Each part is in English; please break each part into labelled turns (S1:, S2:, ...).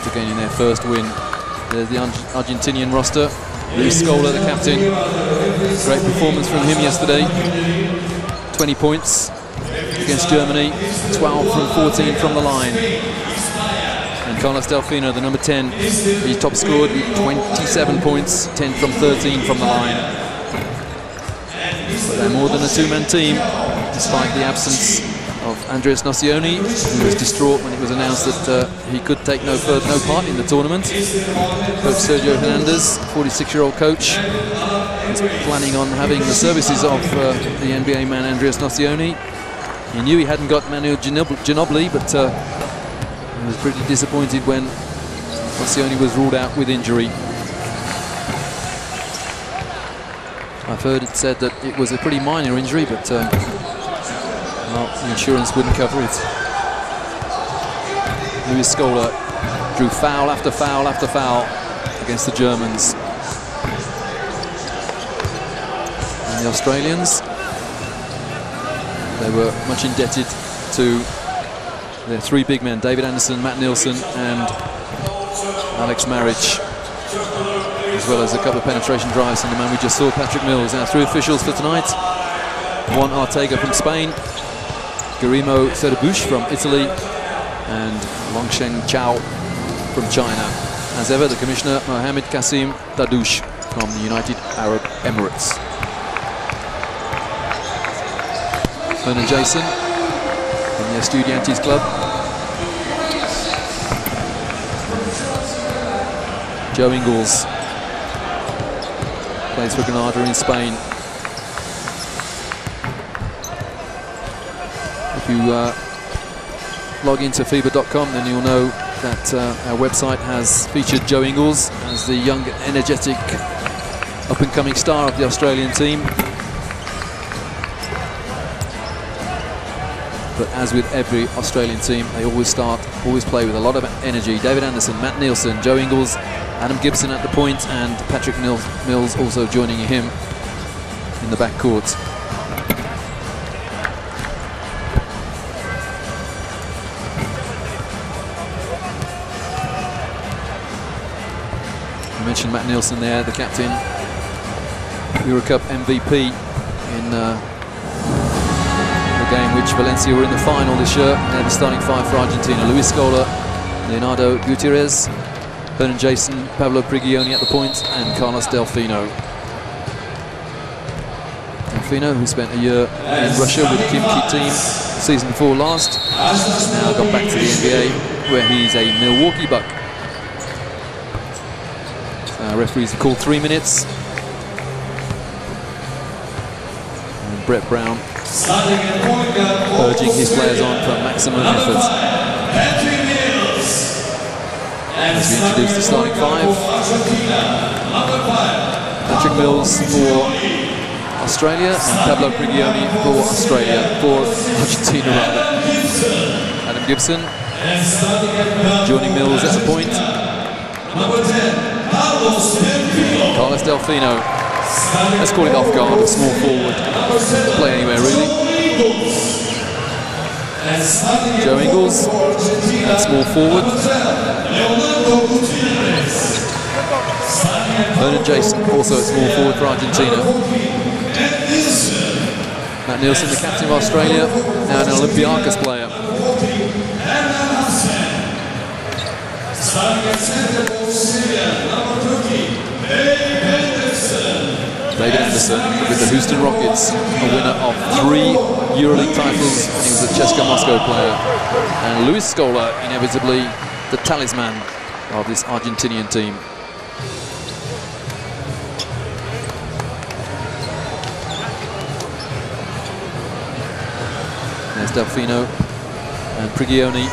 S1: after gaining their first win. There's the Argentinian roster. Luis Scola, the captain. Great performance from him yesterday. 20 points against Germany, 12 from 14 from the line. And Carlos Delfino, the number 10, he top scored with 27 points, 10 from 13 from the line. But they're more than a two-man team, despite the absence of Andreas Nocioni, who was distraught when it was announced that he could take no part in the tournament. Coach Sergio Hernandez, 46-year-old coach, is planning on having the services of the NBA man Andreas Nocioni. He knew he hadn't got Manu Ginobili, but he was pretty disappointed when Nocioni was ruled out with injury. I've heard it said that it was a pretty minor injury, but well, the insurance wouldn't cover it. Luis Scola drew foul after foul after foul against the Germans. And the Australians, they were much indebted to their three big men, David Anderson, Matt Nielsen and Alex Maric, as well as a couple of penetration drives from the man we just saw, Patrick Mills. Now three officials for tonight. Juan Ortega from Spain, Guillermo Cerbush from Italy, and Longsheng Chao from China. As ever, the commissioner, Mohamed Kassim Dadouche from the United Arab Emirates. Vernon Jason from the Estudiantes club. Joe Ingles plays for Granada in Spain. If you log into FIBA.com, then you'll know that our website has featured Joe Ingles as the young, energetic, up-and-coming star of the Australian team. But as with every Australian team, they always play with a lot of energy. David Anderson, Matt Nielsen, Joe Ingles, Adam Gibson at the point, and Patrick Mills also joining him in the backcourt. I mentioned Matt Nielsen there, the captain, Euro Cup MVP in the game which Valencia were in the final this year. They're the starting five for Argentina. Luis Scola, Leonardo Gutierrez, Vernon Jason, Pablo Prigioni at the point, and Carlos Delfino. Delfino, who spent a year in Russia with the Kim Ki team season before last, now gone back to the NBA, where he's a Milwaukee Buck. Referees have called 3 minutes. And Brett Brown urging his players on for maximum effort. As we introduce the starting five, Patrick Mills for Australia and Pablo Prigioni for Argentina rather. Adam Gibson joining Mills at the point. Carlos Delfino, let's call it off guard, a small forward, play anywhere really. Joe Ingles at small forward. Vernon Jason also at small forward for Argentina. Matt Nielsen, the captain of Australia, now an Olympiacos player. David Anderson with the Houston Rockets, a winner of 3 EuroLeague titles, and he was a CSKA Moscow player. And Luis Scola, inevitably the talisman of this Argentinian team. There's Delfino and Prigioni.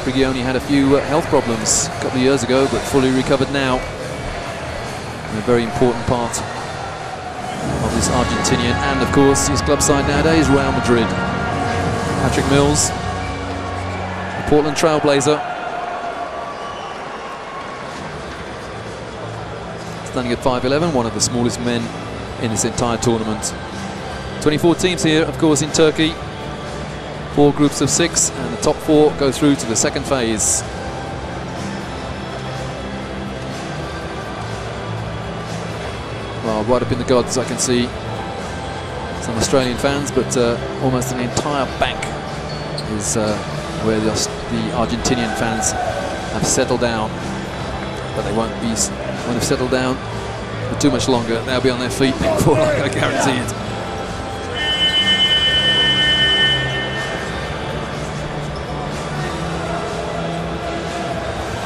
S1: Prigioni had a few health problems a couple of years ago, but fully recovered now. And a very important part of this Argentinian, and of course his club side nowadays, Real Madrid. Patrick Mills, the Portland Trailblazer, standing at 5'11", one of the smallest men in this entire tournament. 24 teams here, of course, in Turkey. 4 groups of 6, and the top 4 go through to the second phase. right up in the gods I can see some Australian fans, but almost an entire bank is where the Argentinian fans have settled down. But they won't have settled down for too much longer. They'll be on their feet before long, I guarantee it.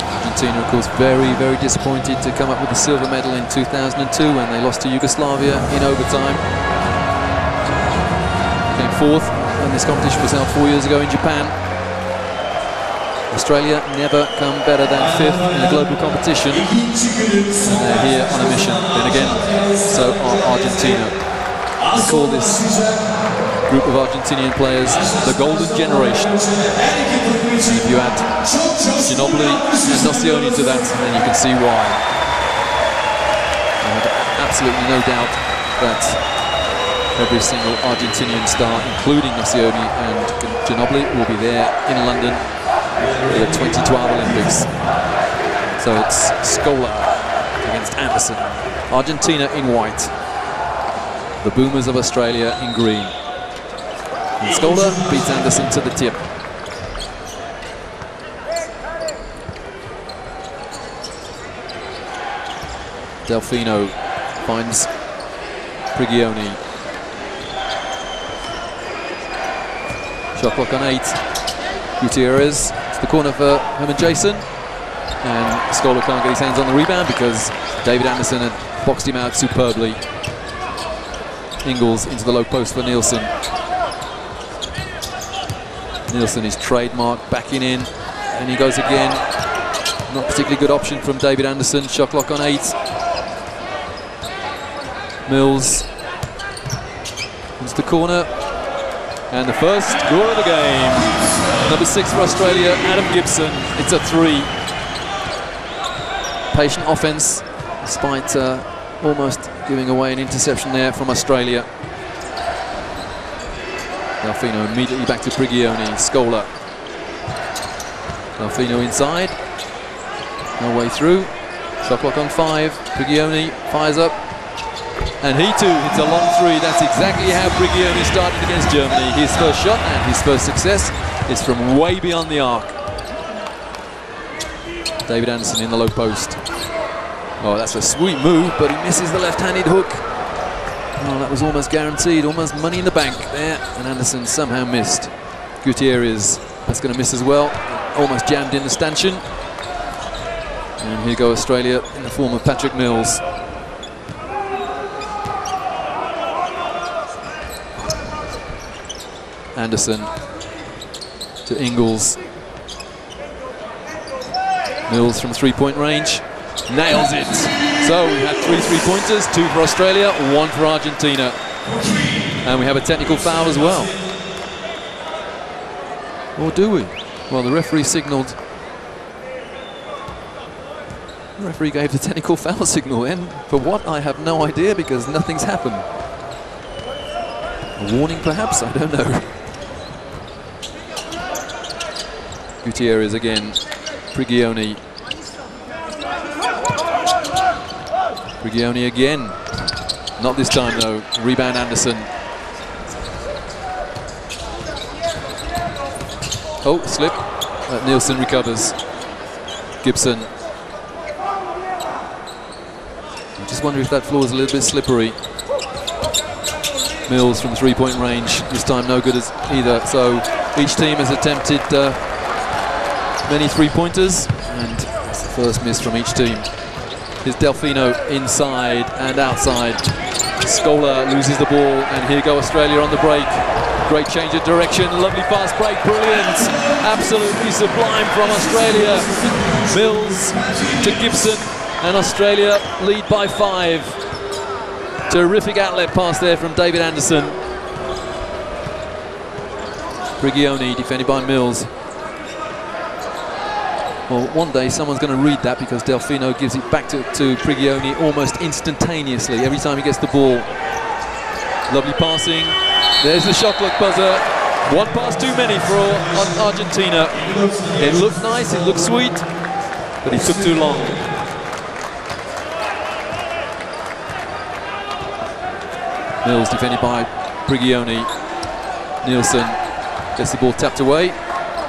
S1: Argentina, of course, very, very disappointed to come up with the silver medal in 2002 when they lost to Yugoslavia in overtime. Came fourth when this competition was held 4 years ago in Japan. Australia never come better than fifth in a global competition, and they're here on a mission. Then again, so are Argentina. They call this group of Argentinian players the Golden Generation. And if you add Ginobili and Nocioni to that, then you can see why. I have absolutely no doubt that every single Argentinian star, including Nocioni and Ginobili, will be there in London for the 2012 Olympics. So it's Scola against Anderson. Argentina in white. The Boomers of Australia in green. And Scola beats Anderson to the tip. Delfino finds Prigioni. Shot clock on 8. Gutierrez to the corner for Herman Jason, and Scola can't get his hands on the rebound because David Anderson had boxed him out superbly. Ingles into the low post for Nielsen. Nielsen is trademark, backing in, and he goes again. Not particularly good option from David Anderson. Shot clock on 8. Mills into the corner, and the first score of the game. Number 6 for Australia, Adam Gibson. It's a 3. Patient offense, despite almost giving away an interception there from Australia. Delfino immediately back to Prigioni. Scola. Delfino inside. No way through. Shot clock on 5. Prigioni fires up. And he too hits a long 3. That's exactly how Prigioni started against Germany. His first shot and his first success is from way beyond the arc. David Anderson in the low post. Oh, that's a sweet move, but he misses the left-handed hook. Oh, that was almost guaranteed, almost money in the bank there, and Anderson somehow missed. Gutierrez, that's going to miss as well. Almost jammed in the stanchion. And here go Australia in the form of Patrick Mills. Anderson to Ingles. Mills from three-point range. Nails it. So we had 3 3-pointers, 2 for Australia, 1 for Argentina. And we have a technical foul as well. Or do we? Well, the referee signalled. The referee gave the technical foul signal then. For what? I have no idea, because nothing's happened. A warning perhaps? I don't know. Gutierrez again. Prigioni. Prigioni again. Not this time though. Rebound Anderson. Oh, slip. Nielsen recovers. Gibson. I just wonder if that floor is a little bit slippery. Mills from three-point range. This time no good as either. So each team has attempted many three-pointers, and that's the first miss from each team. Here's Delfino inside and outside. Scola loses the ball, and here go Australia on the break. Great change of direction, lovely fast break, brilliant. Absolutely sublime from Australia. Mills to Gibson, and Australia lead by 5. Terrific outlet pass there from David Anderson. Prigioni defended by Mills. Well, one day someone's going to read that, because Delfino gives it back to Prigioni almost instantaneously every time he gets the ball. Lovely passing. There's the shot clock buzzer. 1 pass too many for Argentina. It looked nice, it looked sweet, but he took too long. Mills defended by Prigioni. Nielsen gets the ball tapped away,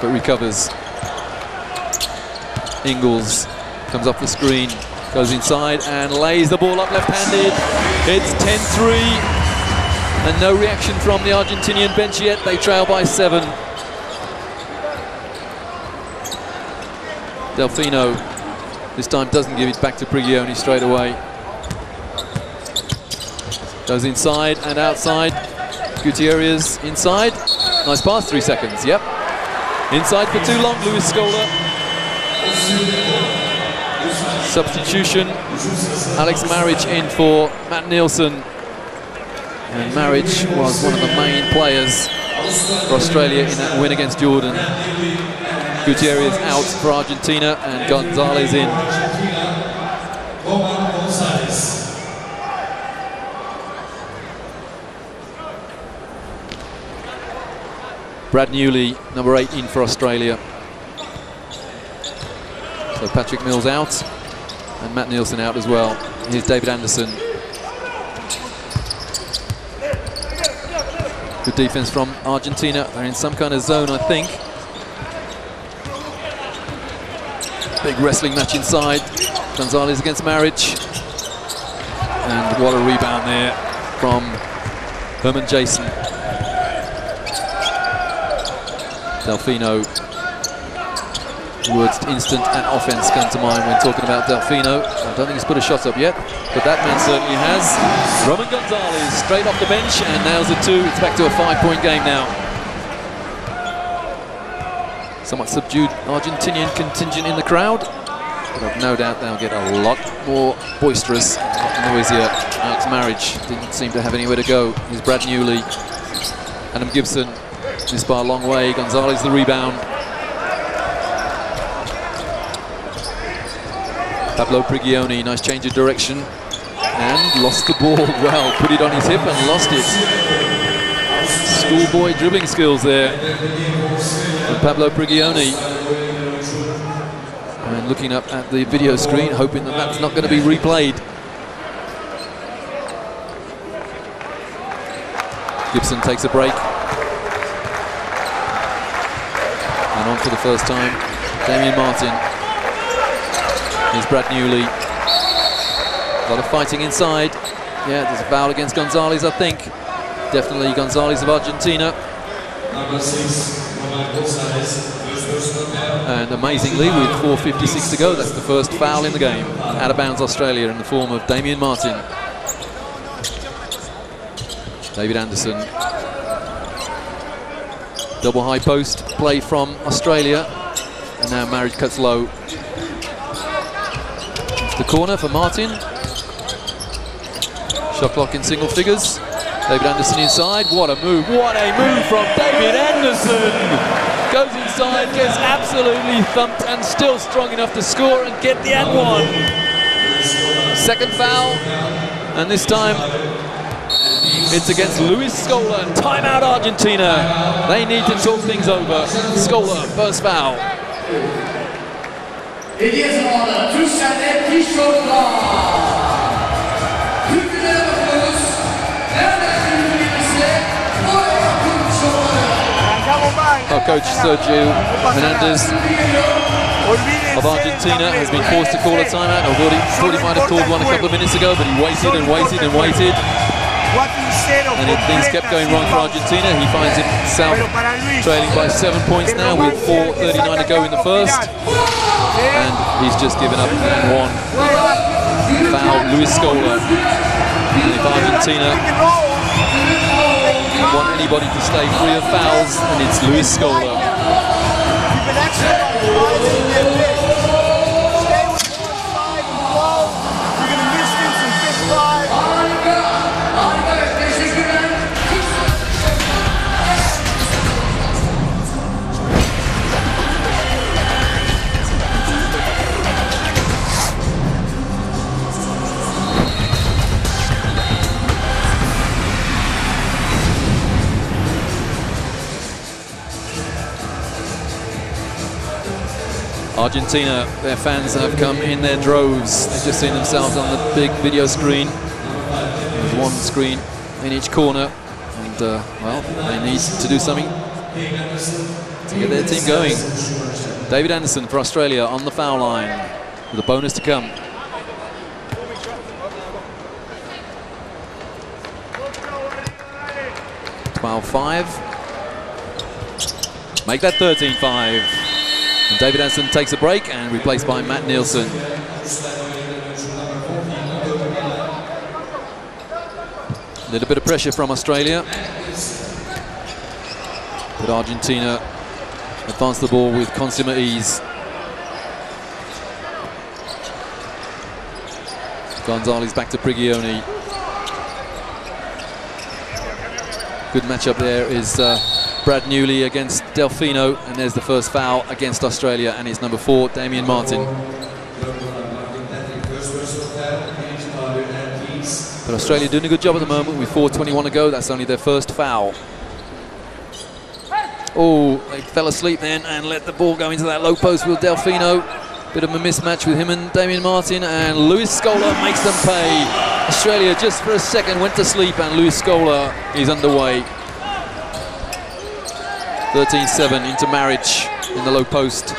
S1: but recovers. Ingles comes off the screen, goes inside and lays the ball up left-handed. It's 10-3, and no reaction from the Argentinian bench yet. They trail by 7. Delfino this time doesn't give it back to Prigioni straight away. Goes inside and outside. Gutierrez inside. Nice pass, 3 seconds, yep. Inside for too long, Luis Scola. Substitution, Alex Maric in for Matt Nielsen. And Maric was one of the main players for Australia in that win against Jordan. Gutierrez out for Argentina and Gonzalez in. Brad Newley, number 8, in for Australia. So Patrick Mills out and Matt Nielsen out as well. Here's David Anderson. Good defense from Argentina. They're in some kind of zone, I think. Big wrestling match inside. Gonzalez against Maric. And what a rebound there from Herman Jason. Delfino. The words instant and offense come to mind when talking about Delfino. I don't think he's put a shot up yet, but that man certainly has. Roman Gonzalez straight off the bench and nails it 2. It's back to a 5-point game now. Somewhat subdued Argentinian contingent in the crowd, but I've no doubt they'll get a lot more boisterous, a lot noisier. Alex Maric didn't seem to have anywhere to go. Here's Brad Newley. Adam Gibson missed by a long way. Gonzalez the rebound. Pablo Prigioni, nice change of direction, and lost the ball. Well, put it on his hip and lost it. Schoolboy dribbling skills there from Pablo Prigioni. And looking up at the video screen, hoping that that's not going to be replayed. Gibson takes a break. And on for the first time, Damian Martin. Here's Brad Newley. A lot of fighting inside. Yeah, there's a foul against Gonzalez, I think. Definitely Gonzalez of Argentina. And amazingly, with 4:56 to go, that's the first foul in the game. Out of bounds Australia in the form of Damian Martin. David Anderson. Double high post play from Australia. And now Maric cuts low. The corner for Martin. Shot clock in single figures. David Anderson inside. What a move. What a move from David Anderson. Goes inside, gets absolutely thumped and still strong enough to score and get the and one. Second foul. And this time it's against Luis Scola. Timeout Argentina. They need to talk things over. Scola, first foul.
S2: Et die is honor to Sanet Kishota.
S1: Our coach Sergio Hernandez of Argentina has been forced to call a timeout. I thought he might have called one a couple of minutes ago, but he waited and waited and waited. And things kept going wrong for Argentina. He finds himself trailing by 7 points now with 4:39 to go in the first. And he's just given up and won. Foul, Luis Scola. And if Argentina want anybody to stay free of fouls, and it's Luis Scola. Argentina, their fans have come in their droves. They've just seen themselves on the big video screen. There's one screen in each corner, and well, they need to do something to get their team going. David Anderson for Australia on the foul line with a bonus to come. (12-5). Make that 13-5. And David Anderson takes a break and replaced by Matt Nielsen. A little bit of pressure from Australia, but Argentina advanced the ball with consummate ease. Gonzalez back to Prigioni. Good matchup there is Brad Newley against Delfino, and there's the first foul against Australia, and it's number 4, Damian Martin. But Australia doing a good job at the moment with 4:21 to go. That's only their first foul. Oh, they fell asleep then and let the ball go into that low post with Delfino. Bit of a mismatch with him and Damian Martin, and Luis Scola makes them pay. Australia just for a second went to sleep, and Luis Scola is underway. 13-7 into Marriage in the low post.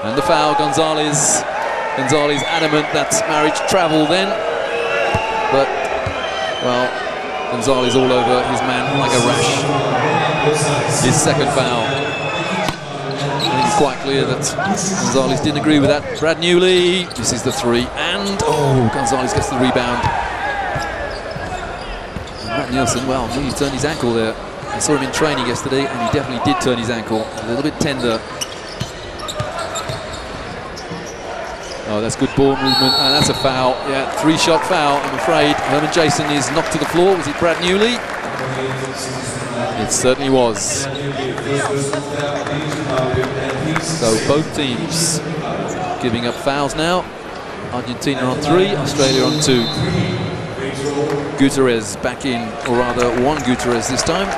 S1: And the foul, Gonzalez. Gonzalez adamant that Marriage travel then. But, well, Gonzalez all over his man like a rash. His second foul. I think it's quite clear that Gonzalez didn't agree with that. Brad Newley, this is the 3, and Gonzalez gets the rebound. And Matt Nielsen, well, he turned his ankle there. I saw him in training yesterday, and he definitely did turn his ankle. A little bit tender. Oh, that's good ball movement, and that's a foul. Yeah, 3-shot foul, I'm afraid. Herman Jason is knocked to the floor. Was it Brad Newley? It certainly was. So both teams giving up fouls now. Argentina on 3, Australia on 2. Gutierrez back in, or rather Juan Gutierrez this time.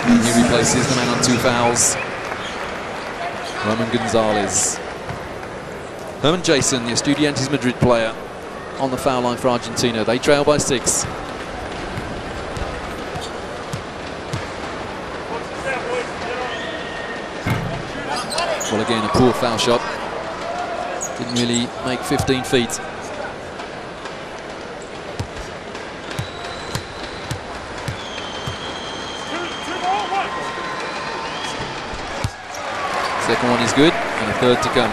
S1: And he replaces the man on 2 fouls, Roman Gonzalez. Herman Jason, the Estudiantes Madrid player, on the foul line for Argentina. They trail by 6. Well, again, a poor foul shot. Didn't really make 15 feet. Second one is good, and a third to come.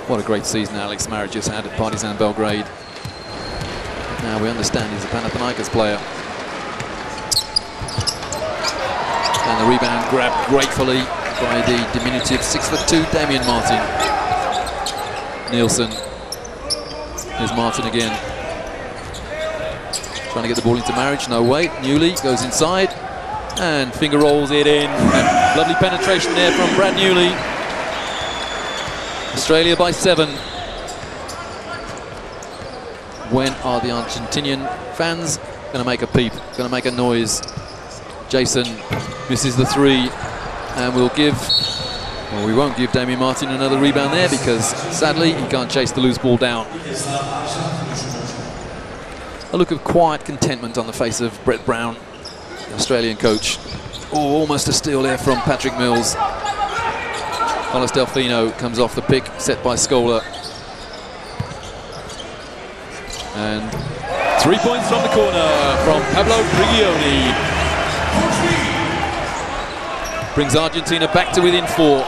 S1: What a great season Alex Maric has had at Partizan Belgrade. Now we understand he's a Panathinaikos player. And the rebound grabbed gratefully by the diminutive 6'2" Damian Martin. Nielsen. Here's Martin again. Trying to get the ball into Maric, no way. Newley goes inside and finger rolls it in. And lovely penetration there from Brad Newley. Australia by 7. When are the Argentinian fans going to make a peep, going to make a noise? Jason misses the 3, and we won't give Damian Martin another rebound there because sadly he can't chase the loose ball down. A look of quiet contentment on the face of Brett Brown, the Australian coach. Oh, almost a steal there from Patrick Mills. Carlos Delfino comes off the pick set by Scola. And 3 points from the corner from Pablo Prigioni. Brings Argentina back to within 4.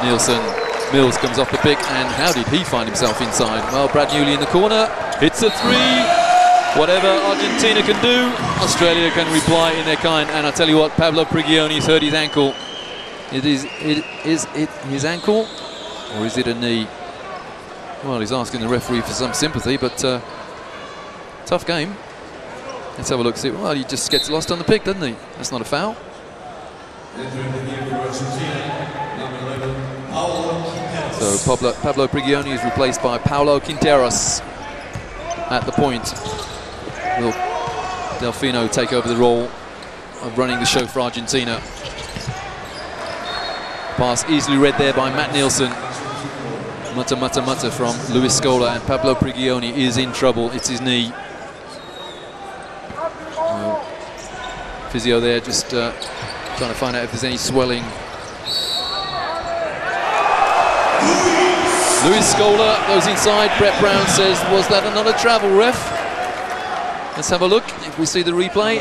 S1: Nielsen. Mills comes off the pick, and how did he find himself inside? Well, Brad Newley in the corner, hits a 3. Whatever Argentina can do, Australia can reply in their kind. And I tell you what, Pablo Prigioni's hurt his ankle. Is it his ankle, or is it a knee? Well, he's asking the referee for some sympathy, but tough game. Let's have a look. See, well, he just gets lost on the pick, doesn't he? That's not a foul. So Pablo Prigioni is replaced by Paulo Quinteros at the point. Will Delfino take over the role of running the show for Argentina? Pass easily read there by Matt Nielsen. Mutter from Luis Scola, and Pablo Prigioni is in trouble. It's his knee. Physio there just trying to find out if there's any swelling. Luis Scola goes inside. Brett Brown says, was that another travel, ref? Let's have a look if we see the replay.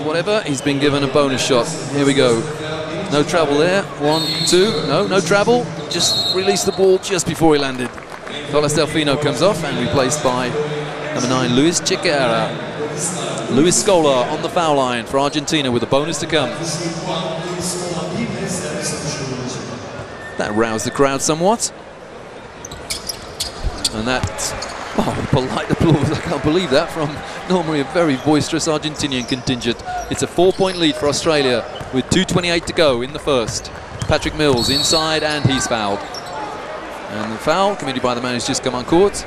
S1: Whatever, he's been given a bonus shot. Here we go. No travel there. 1, 2. No travel. Just released the ball just before he landed. Carlos Delfino comes off and replaced by number 9, Luis Chiquera. Luis Scola on the foul line for Argentina with a bonus to come. That roused the crowd somewhat. And that, polite applause, I can't believe that, from normally a very boisterous Argentinian contingent. It's a 4-point lead for Australia with 2:28 to go in the first. Patrick Mills inside and he's fouled. And the foul committed by the man who's just come on court.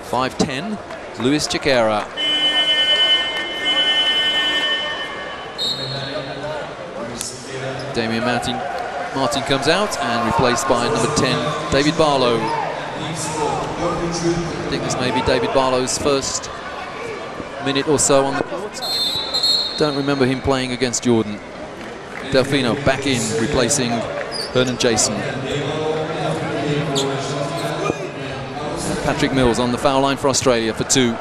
S1: 5'10", Luis Chiquera. Damian Martin comes out and replaced by number 10, David Barlow. I think this may be David Barlow's first minute or so on the court. Don't remember him playing against Jordan. Delfino back in, replacing Hernan Jason. Patrick Mills on the foul line for Australia for 2.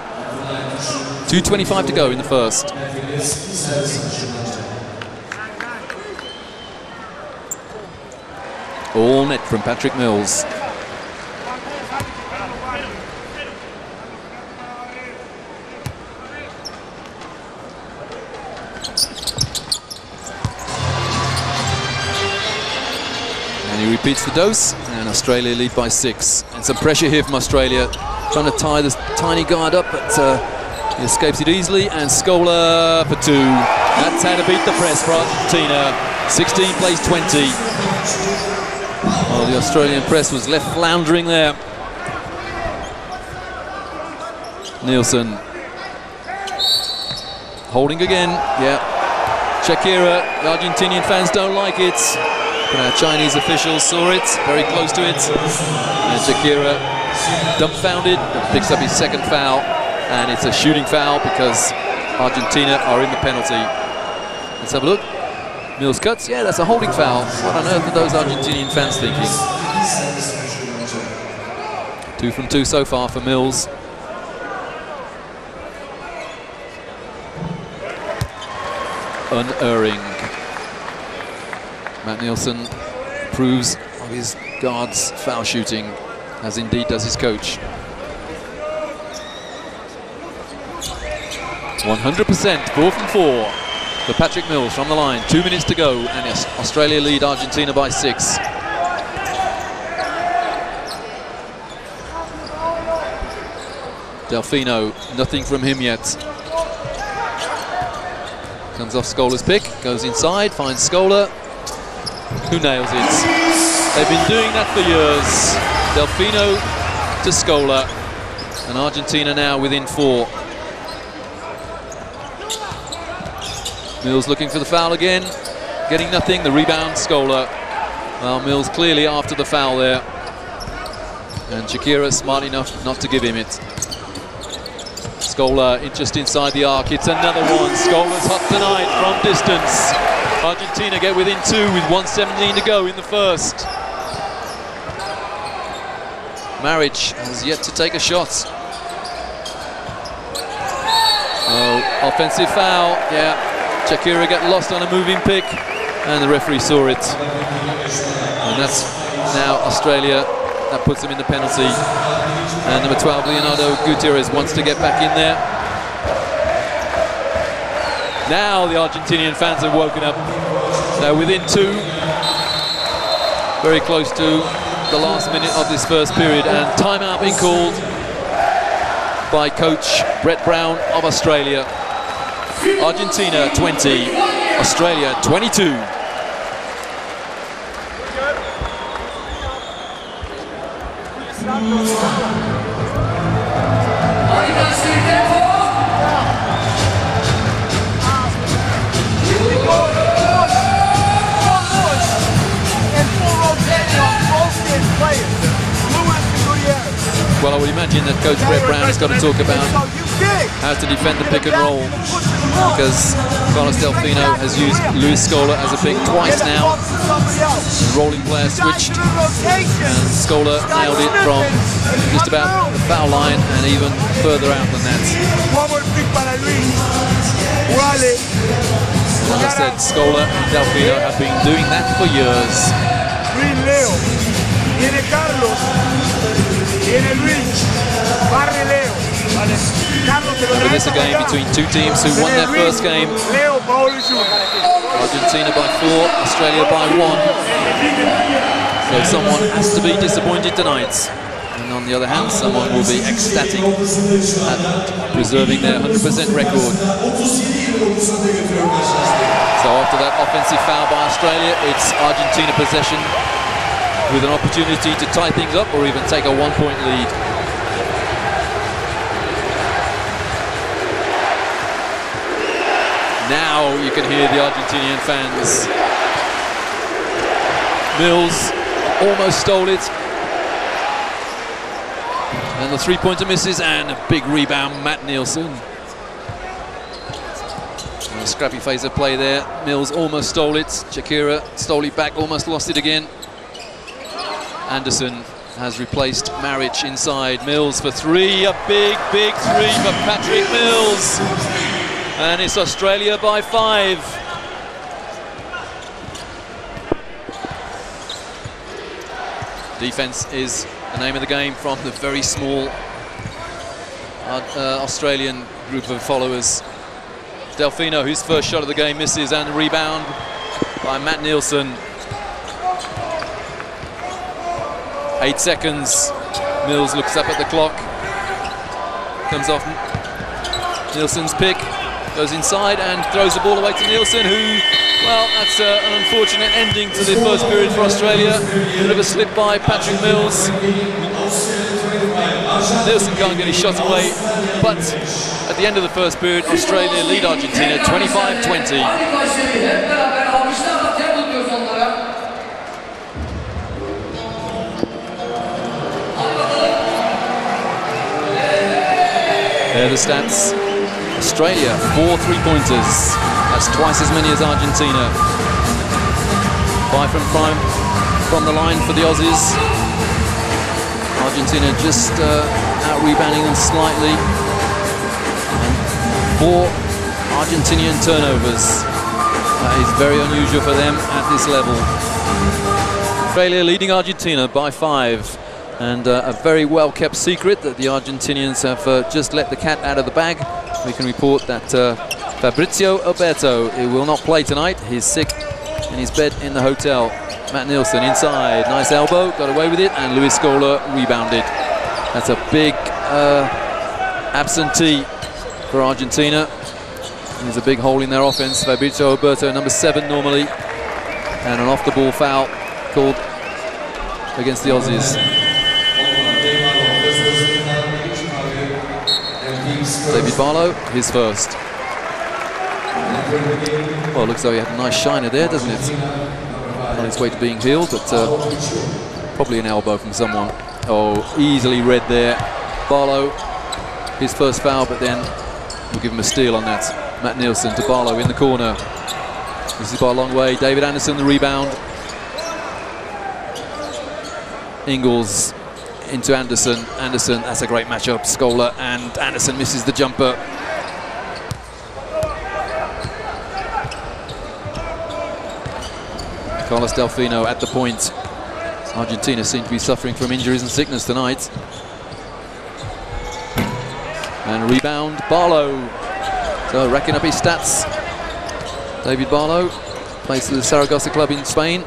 S1: 2:25 to go in the first. All net from Patrick Mills. And he repeats the dose, and Australia lead by 6. And some pressure here from Australia, trying to tie this tiny guard up, but he escapes it easily. And Scola for 2. That's how to beat the press for Argentina. 16 plays 20. Oh, the Australian press was left floundering there. Nielsen holding again. Yeah. Shakira, the Argentinian fans don't like it. Chinese officials saw it, very close to it. And Shakira, dumbfounded, picks up his second foul. And it's a shooting foul because Argentina are in the penalty. Let's have a look. Mills cuts, yeah, that's a holding foul. What on earth are those Argentinian fans thinking? 2 from 2 so far for Mills. Unerring. Matt Nielsen proves of his guards' foul shooting, as indeed does his coach. 100%, 4 from 4. For Patrick Mills from the line, 2 minutes to go, and yes, Australia lead Argentina by 6. Delfino, nothing from him yet. Comes off Scola's pick, goes inside, finds Scola, who nails it. They've been doing that for years. Delfino to Scola, and Argentina now within 4. Mills looking for the foul again, getting nothing. The rebound, Scola. Well, Mills clearly after the foul there. And Shakira smart enough not to give him it. Scola just inside the arc. It's another one. Scola's hot tonight from distance. Argentina get within 2 with 1:17 to go in the first. Maric has yet to take a shot. Oh, offensive foul, yeah. Shakira got lost on a moving pick, and the referee saw it. And that's now Australia. That puts them in the penalty. And number 12, Leonardo Gutierrez, wants to get back in there. Now the Argentinian fans have woken up. They're within 2. Very close to the last minute of this first period. And timeout being called by coach Brett Brown of Australia. Argentina 20, Australia 22.
S3: And full rotation on both players.
S1: imagine that Coach Brett Brown has got to talk about how to defend the pick and roll, because Carlos Delfino has used Luis Scola as a pick twice now. The rolling player switched, and Scola nailed it from just about the foul line and even further out than that. As I said, Scola and Delfino have been doing that for years. But this is a game between two teams who won their first game. Argentina by 4, Australia by 1. So someone has to be disappointed tonight. And on the other hand, someone will be ecstatic at preserving their 100% record. So after that offensive foul by Australia, it's Argentina possession with an opportunity to tie things up or even take a 1-point lead. Now you can hear the Argentinian fans. Mills almost stole it. And the three-pointer misses, and a big rebound, Matt Nielsen. And a scrappy phase of play there. Mills almost stole it. Shakira stole it back, almost lost it again. Anderson has replaced Maric inside. Mills for 3, a big, big 3 for Patrick Mills. And it's Australia by 5. Defense is the name of the game from the very small Australian group of followers. Delfino, whose first shot of the game misses, and the rebound by Matt Nielsen. 8 seconds. Mills looks up at the clock. Comes off Nielsen's pick. Goes inside and throws the ball away to Nielsen, who, well, that's an unfortunate ending to the first period for Australia. A bit of a slip by Patrick Mills. Nielsen can't get his shot away, but at the end of the first period, Australia lead Argentina 25-20. There are the stats. Australia, 4 3-pointers. That's twice as many as Argentina. 5 from the line for the Aussies. Argentina just out-rebounding them slightly. And 4 Argentinian turnovers. That is very unusual for them at this level. Australia leading Argentina by 5. And a very well-kept secret that the Argentinians have just let the cat out of the bag. We can report that Fabrizio Alberto, he will not play tonight. He's sick in his bed in the hotel. Matt Nielsen inside, nice elbow, got away with it, and Luis Scola rebounded. That's a big absentee for Argentina. There's a big hole in their offense. Fabrizio Alberto, number 7 normally, and an off-the-ball foul called against the Aussies. David Barlow, his first. Well, it looks like he had a nice shiner there, doesn't it? On its way to being healed, but probably an elbow from someone. Oh, easily read there. Barlow, his first foul, but then we'll give him a steal on that. Matt Nielsen to Barlow in the corner. This is by a long way. David Anderson, the rebound. Ingles into Anderson. Anderson, that's a great matchup. Scola, and Anderson misses the jumper. Carlos Delfino at the point. Argentina seem to be suffering from injuries and sickness tonight. And rebound, Barlow. So racking up his stats. David Barlow plays for the Zaragoza club in Spain.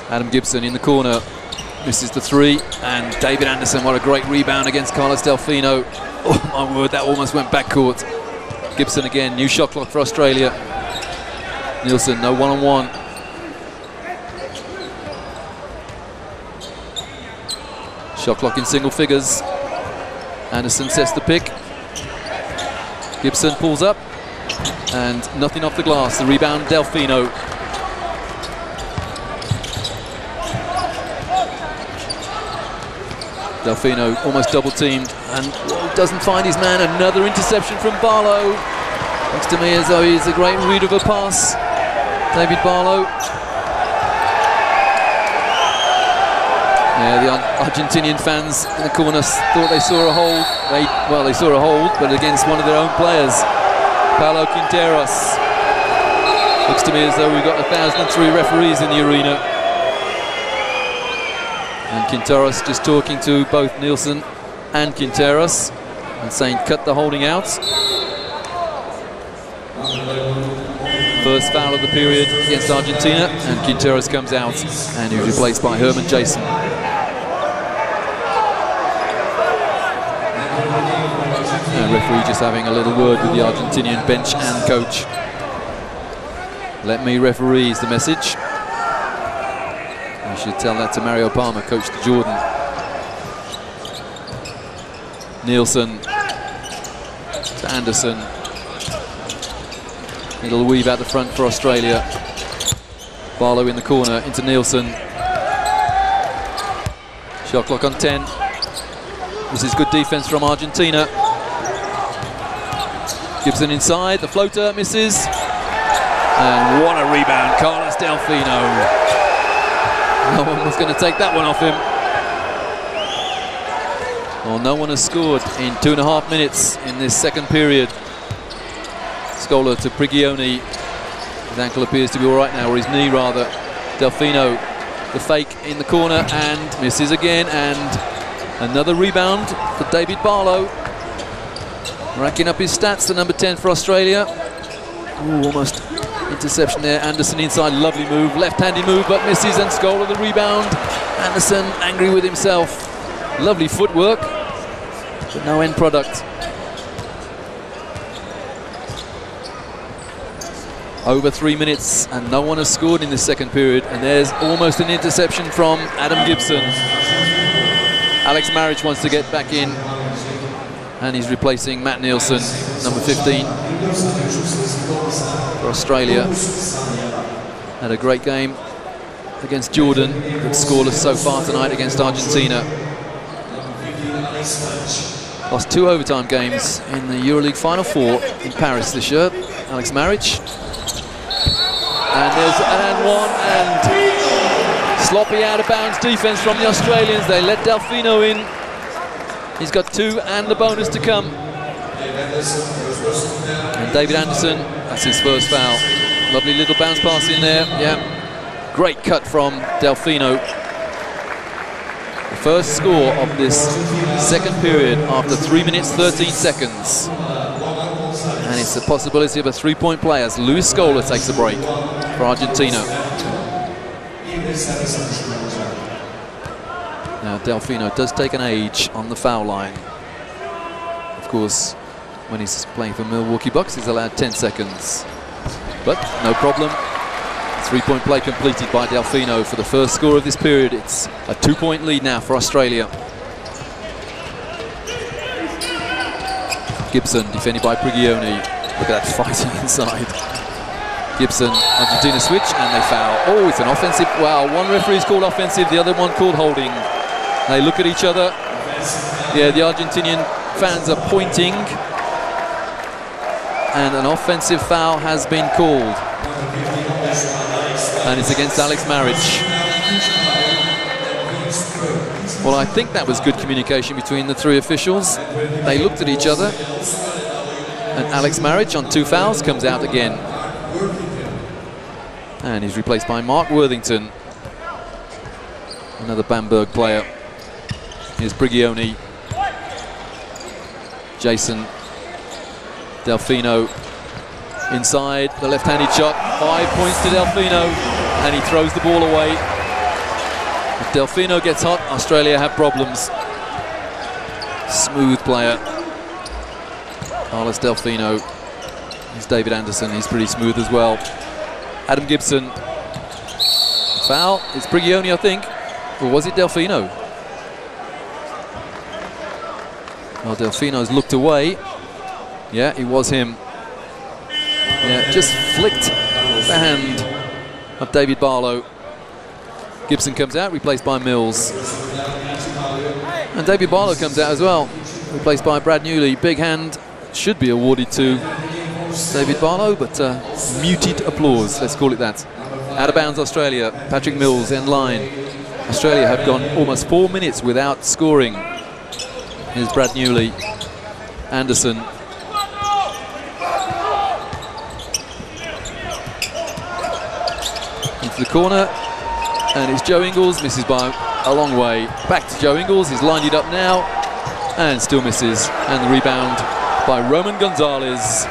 S1: Adam Gibson in the corner, misses the 3, and David Anderson, what a great rebound against Carlos Delfino. Oh my word, that almost went backcourt. Gibson again, new shot clock for Australia. Nielsen, no one-on-one. Shot clock in single figures. Anderson sets the pick. Gibson pulls up, and nothing off the glass. The rebound, Delfino. Delfino almost double teamed and doesn't find his man. Another interception from Barlow. Looks to me as though he's a great read of a pass. David Barlow. Yeah, the Argentinian fans in the corner thought they saw a hold. They saw a hold, but against one of their own players, Paulo Quinteros. Looks to me as though we've got 1,003 referees in the arena. And Quinteros just talking to both Nielsen and Quinteros and saying, cut the holding out. First foul of the period against Argentina, and Quinteros comes out and he's replaced by Herman Jason. And referee just having a little word with the Argentinian bench and coach. Let me referee is the message. You should tell that to Mario Palmer, coach to Jordan. Nielsen to Anderson. Little weave out the front for Australia. Barlow in the corner into Nielsen. Shot clock on 10. This is good defense from Argentina. Gibson inside, the floater misses. And what a rebound, Carlos Delfino. No one was going to take that one off him. Well, no one has scored in 2.5 minutes in this second period. Scola to Prigioni. His ankle appears to be all right now, or his knee rather. Delfino, the fake in the corner and misses again, and another rebound for David Barlow. Racking up his stats, the number 10 for Australia. Ooh, almost interception there. Anderson inside, lovely move, left-handed move, but misses, and Scola the rebound. Anderson angry with himself. Lovely footwork, but no end product. Over 3 minutes and no one has scored in this second period, and there's almost an interception from Adam Gibson. Alex Maric wants to get back in, and he's replacing Matt Nielsen, number 15 for Australia. Had a great game against Jordan, but scoreless so far tonight against Argentina. Lost 2 overtime games in the EuroLeague Final Four in Paris this year. Alex Maric. And there's an and one, and sloppy out of bounds defense from the Australians. They let Delfino in. He's got 2 and the bonus to come. And David Anderson, that's his first foul. Lovely little bounce pass in there. Yeah, great cut from Delfino. The first score of this second period after 3 minutes 13 seconds. And it's a possibility of a 3-point play as Luis Scola takes a break for Argentina. Now Delfino does take an age on the foul line. Of course, when he's playing for Milwaukee Bucks, he's allowed 10 seconds. But no problem. 3-point play completed by Delfino for the first score of this period. It's a 2-point lead now for Australia. Gibson defended by Prigioni. Look at that fighting inside. Gibson, Argentina switch, and they foul. Oh, it's an offensive. Wow, one referee's called offensive, the other one called holding. They look at each other. Yeah, the Argentinian fans are pointing. And an offensive foul has been called. And it's against Alex Maric. Well, I think that was good communication between the 3 officials. They looked at each other. And Alex Maric on 2 fouls comes out again. And he's replaced by Mark Worthington. Another Bamberg player. Here's Prigioni. Jason. Delfino inside, the left-handed shot. 5 points to Delfino. And he throws the ball away. If Delfino gets hot, Australia have problems. Smooth player. Carlos Delfino. Here's David Anderson, he's pretty smooth as well. Adam Gibson. Foul, it's Prigioni, I think. Or was it Delfino? Well, Delfino's looked away. Yeah, it was him. Yeah, just flicked the hand of David Barlow. Gibson comes out, replaced by Mills. And David Barlow comes out as well, replaced by Brad Newley. Big hand should be awarded to David Barlow, but muted applause, let's call it that. Out of bounds, Australia. Patrick Mills in line. Australia have gone almost 4 minutes without scoring. Here's Brad Newley. Anderson. Into the corner. And it's Joe Ingles, misses by a long way. Back to Joe Ingles, he's lined it up now. And still misses. And the rebound by Roman Gonzalez.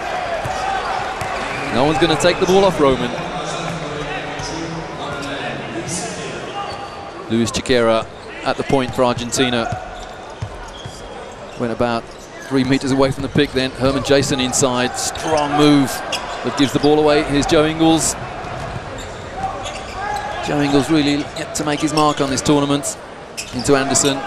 S1: No one's going to take the ball off Roman. Luis Chiquera at the point for Argentina. Went about 3 meters away from the pick then. Herman Jason inside. Strong move that gives the ball away. Here's Joe Ingles. Joe Ingles really yet to make his mark on this tournament. Into Anderson.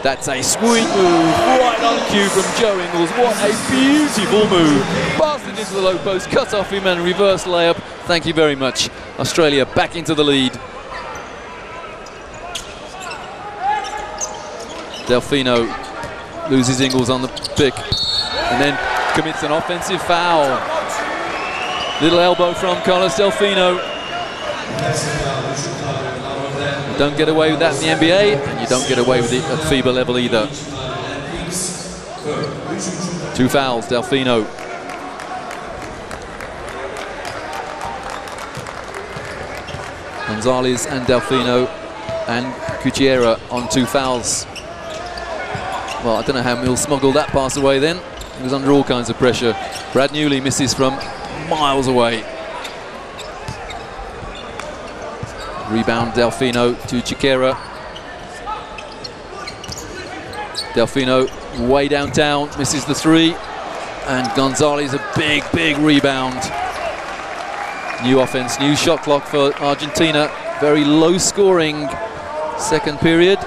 S1: That's a sweet move, right on cue from Joe Ingles. What a beautiful move. Passed it into the low post, cut off him and reverse layup. Thank you very much. Australia back into the lead. Delfino loses Ingles on the pick and then commits an offensive foul. Little elbow from Carlos Delfino. You don't get away with that in the NBA, and you don't get away with it at FIBA level either. 2 fouls, Delfino. Gonzalez and Delfino and Gutierrez on 2 fouls. Well, I don't know how Mills smuggled that pass away then. He was under all kinds of pressure. Brad Newley misses from miles away. Rebound Delfino to Chiquera. Delfino way downtown, misses the 3. And Gonzalez a big, big rebound. New offense, new shot clock for Argentina. Very low scoring second period.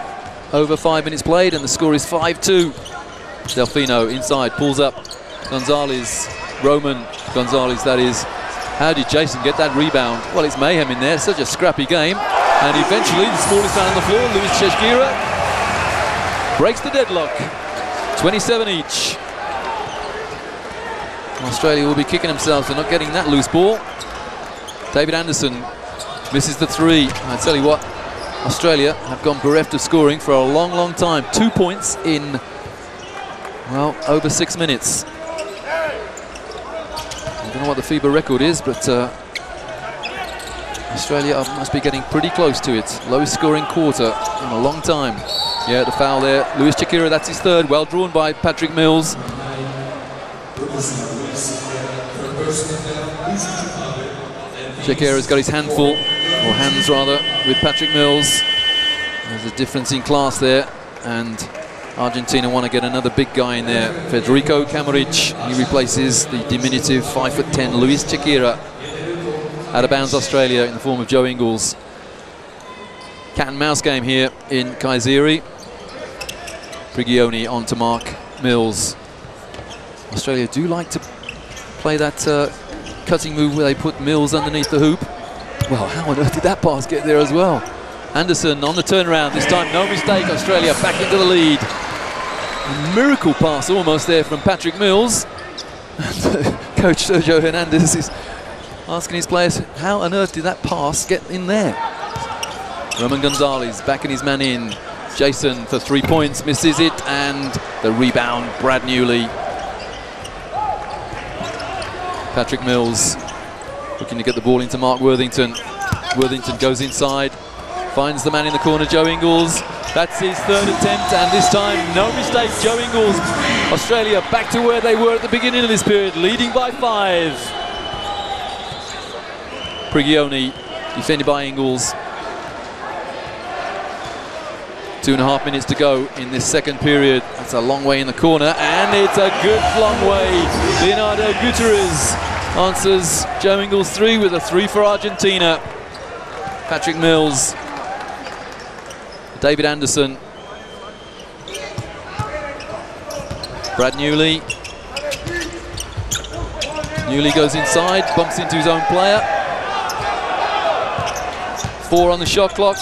S1: Over 5 minutes played and the score is 5-2. Delfino inside, pulls up. Gonzalez, Roman Gonzalez that is. How did Jason get that rebound? Well, it's mayhem in there, such a scrappy game. And eventually, the smallest man on the floor, Luis Chiquera, breaks the deadlock. 27 each. Australia will be kicking themselves for not getting that loose ball. David Anderson misses the 3. I tell you what, Australia have gone bereft of scoring for a long, long time. 2 points in, well, over 6 minutes. I don't know what the FIBA record is, but Australia must be getting pretty close to it. Lowest scoring quarter in a long time. Yeah, the foul there. Luis Chiquera, that's his 3rd. Well drawn by Patrick Mills. Chiquera's got his handful, or hands rather, with Patrick Mills. There's a difference in class there, and Argentina want to get another big guy in there. Federico Camaric, he replaces the diminutive 5'10" Luis Chiquera. Out of bounds Australia in the form of Joe Ingles. Cat and mouse game here in Kayseri. Prigioni on to Mark Mills. Australia do like to play that cutting move where they put Mills underneath the hoop. Well, how on earth did that pass get there as well? Anderson on the turnaround, this time no mistake, Australia back into the lead. A miracle pass almost there from Patrick Mills. Coach Sergio Hernandez is asking his players, how on earth did that pass get in there? Roman Gonzalez backing his man in. Jason for 3 points, misses it, and the rebound, Brad Newley. Patrick Mills looking to get the ball into Mark Worthington. Worthington goes inside, finds the man in the corner, Joe Ingles. That's his 3rd attempt, and this time, no mistake, Joe Ingles. Australia back to where they were at the beginning of this period, leading by 5. Prigioni defended by Ingles. 2.5 minutes to go in this second period. That's a long way in the corner, and it's a good long way. Leonardo Gutierrez answers Joe Ingles' 3 with a 3 for Argentina. Patrick Mills. David Anderson. Brad Newley. Newley goes inside, bumps into his own player. 4 on the shot clock.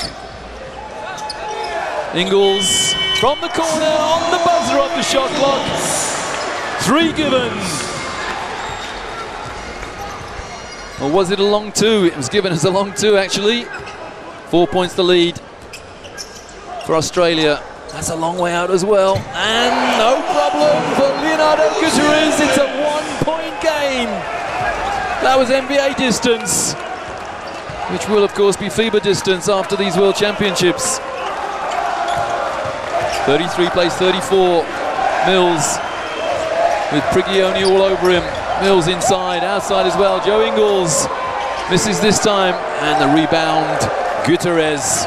S1: Ingles from the corner on the buzzer of the shot clock. 3 given. Or was it a long 2? It was given as a long 2 actually. 4 points the lead for Australia. That's a long way out as well. And no problem for Leonardo Gutierrez. It's a 1-point game. That was NBA distance, which will of course be FIBA distance after these World Championships. 33 plays 34. Mills with Prigioni all over him. Mills inside, outside as well. Joe Ingles misses this time, and the rebound, Gutierrez.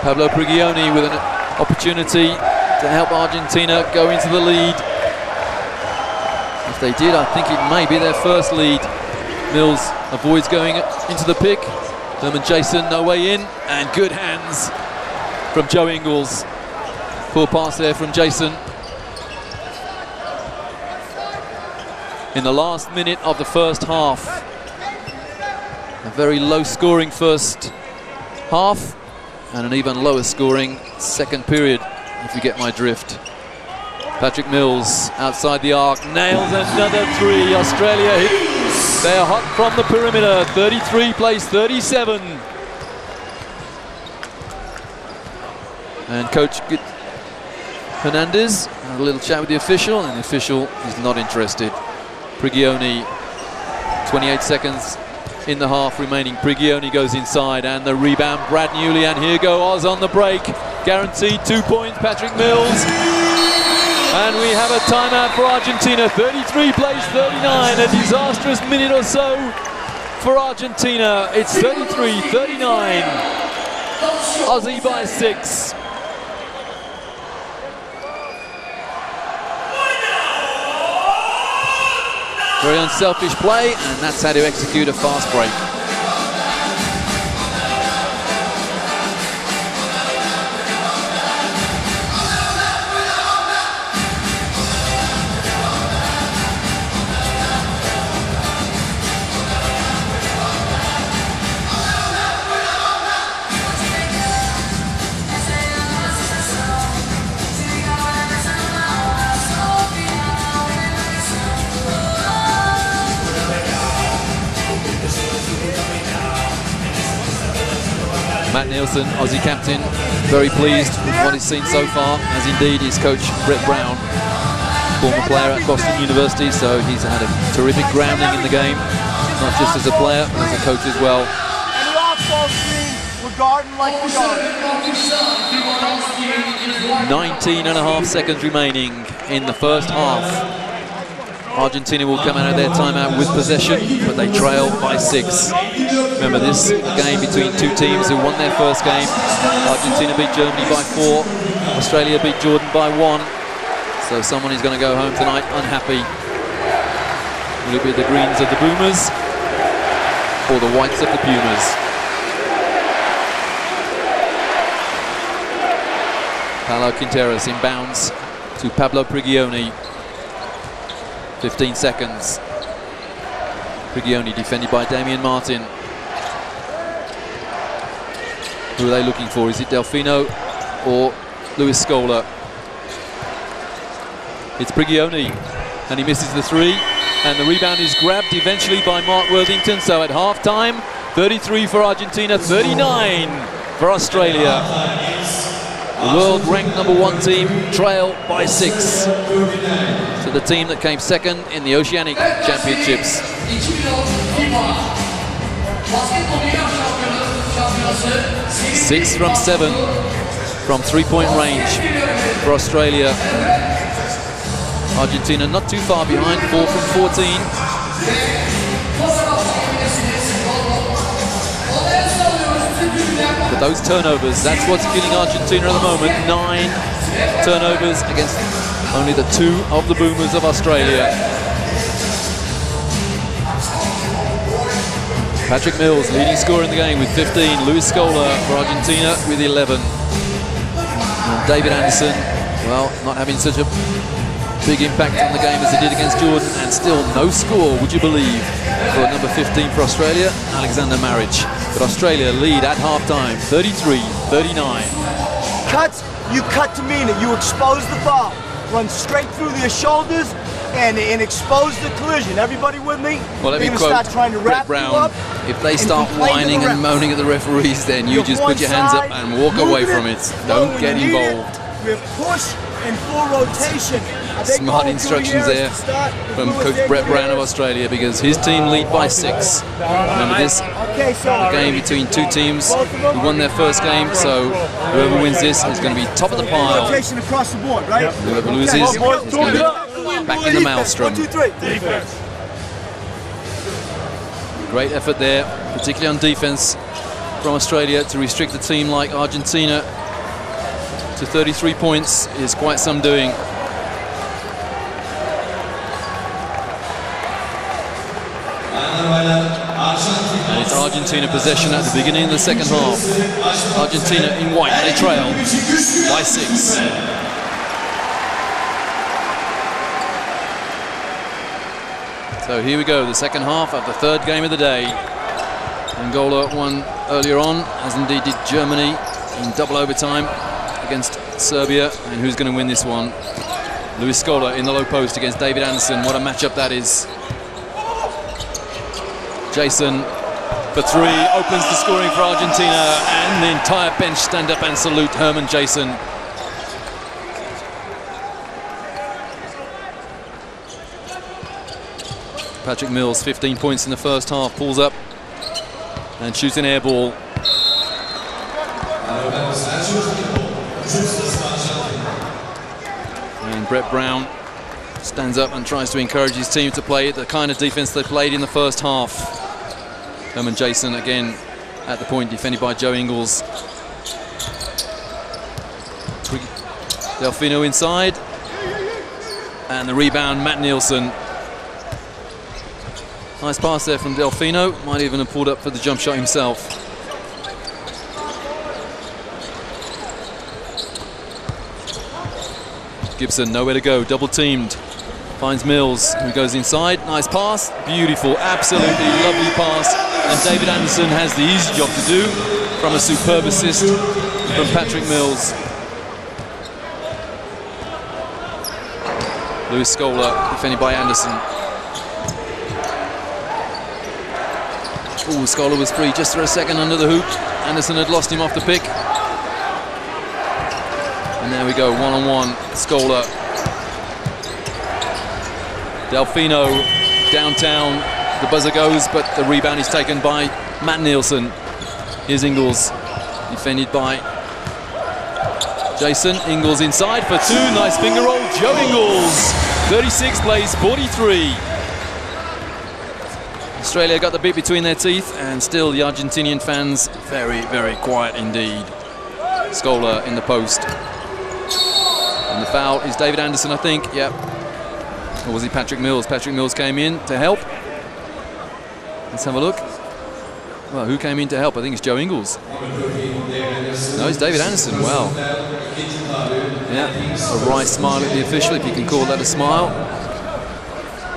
S1: Pablo Prigioni with an opportunity to help Argentina go into the lead. If they did, I think it may be their first lead. Mills avoids going into the pick. Herman Jason, no way in, and good hands from Joe Ingles. Poor pass there from Jason. In the last minute of the first half. A very low scoring first half and an even lower scoring second period, if you get my drift. Patrick Mills outside the arc, nails another 3. Australia hit. They're hot from the perimeter. 33 plays 37. And Coach Hernandez had a little chat with the official, and the official is not interested. Prigioni, 28 seconds in the half remaining. Prigioni goes inside, and the rebound, Brad Newley, and here go Oz on the break. Guaranteed 2 points, Patrick Mills. And we have a timeout for Argentina. 33 plays 39, a disastrous minute or so for Argentina. It's 33-39. Aussie by 6. Very unselfish play, and that's how to execute a fast break. Matt Nielsen, Aussie captain, very pleased with what he's seen so far, as indeed is coach Brett Brown, former player at Boston University, so he's had a terrific grounding in the game, not just as a player, but as a coach as well. 19.5 seconds remaining in the first half. Argentina will come out of their timeout with possession, but they trail by 6. Remember, this is a game between two teams who won their first game. Argentina beat Germany by 4. Australia beat Jordan by 1. So someone is going to go home tonight unhappy. Will it be the greens of the Boomers or the whites of the Pumas? Paulo Quinteros inbounds to Pablo Prigioni. 15 seconds. Prigioni defended by Damian Martin. Who are they looking for? Is it Delfino or Luis Scola? It's Prigioni, and he misses the 3, and the rebound is grabbed eventually by Mark Worthington. So at half-time, 33 for Argentina, 39 for Australia. The world-ranked #1 team trail by 6 to the team that came second in the Oceanic Championships. 6 from 7 from 3-point range for Australia. Argentina not too far behind, 4 from 14. But those turnovers, that's what's killing Argentina at the moment. 9 turnovers against only the 2 of the Boomers of Australia. Patrick Mills, leading scorer in the game with 15. Luis Scola for Argentina with 11. And David Anderson, well, not having such a big impact on the game as he did against Jordan, and still no score, would you believe, for number 15 for Australia, Alexander Maric. But Australia lead at halftime, 33-39.
S3: cuts, you cut to mean it. You expose the foul. Run straight through their shoulders and expose the collision. Everybody with me?
S1: Well, let me quote
S3: start trying to wrap
S1: Brett
S3: you
S1: Brown.
S3: up.
S1: If they start whining and moaning at the referees, then you just put your hands up and walk away from it. Don't get involved.
S3: We push and full rotation.
S1: Smart instructions there from Coach Brett Brown of Australia, because his team lead by 6. Remember this game between two teams who won their first game, so whoever wins this is going to be top of the pile.
S3: Rotation across the board, right?
S1: Whoever loses is going to be back in the maelstrom.
S3: 1, 2, 3.
S1: Great effort there, particularly on defense from Australia, to restrict a team like Argentina to 33 points is quite some doing. And it's Argentina possession at the beginning of the second half. Argentina in white, they trail by 6. So here we go, the second half of the third game of the day. Angola won earlier on, as indeed did Germany, in double overtime against Serbia. And who's going to win this one? Luis Scola in the low post against David Anderson. What a matchup that is. Jason for 3 opens the scoring for Argentina, and the entire bench stand up and salute Herman Jason. Patrick Mills, 15 points in the first half, pulls up and shoots an air ball. And Brett Brown stands up and tries to encourage his team to play the kind of defense they played in the first half. Herman Jason again at the point, defended by Joe Ingles. Delfino inside, and the rebound, Matt Nielsen. Nice pass there from Delfino, might even have pulled up for the jump shot himself. Gibson nowhere to go, double teamed. Finds Mills, who goes inside. Nice pass, beautiful, absolutely lovely pass. And David Anderson has the easy job to do from a superb assist from Patrick Mills. Luis Scola defended by Anderson. Oh, Scola was free just for a second under the hoop. Anderson had lost him off the pick. And there we go, one-on-one, Scola. Delfino downtown, the buzzer goes, but the rebound is taken by Matt Nielsen. Here's Ingles, defended by Jason. Ingles inside for 2, nice finger roll, Joe Ingles. 36 plays 43. Australia got the bit between their teeth, and still the Argentinian fans very, very quiet indeed. Scola in the post. And the foul is David Anderson, I think, yep. Or was he Patrick Mills? Patrick Mills came in to help. Let's have a look. Well, who came in to help? I think it's Joe Ingles. No, it's David Anderson. Wow. Yeah, a wry smile at the official, if you can call that a smile.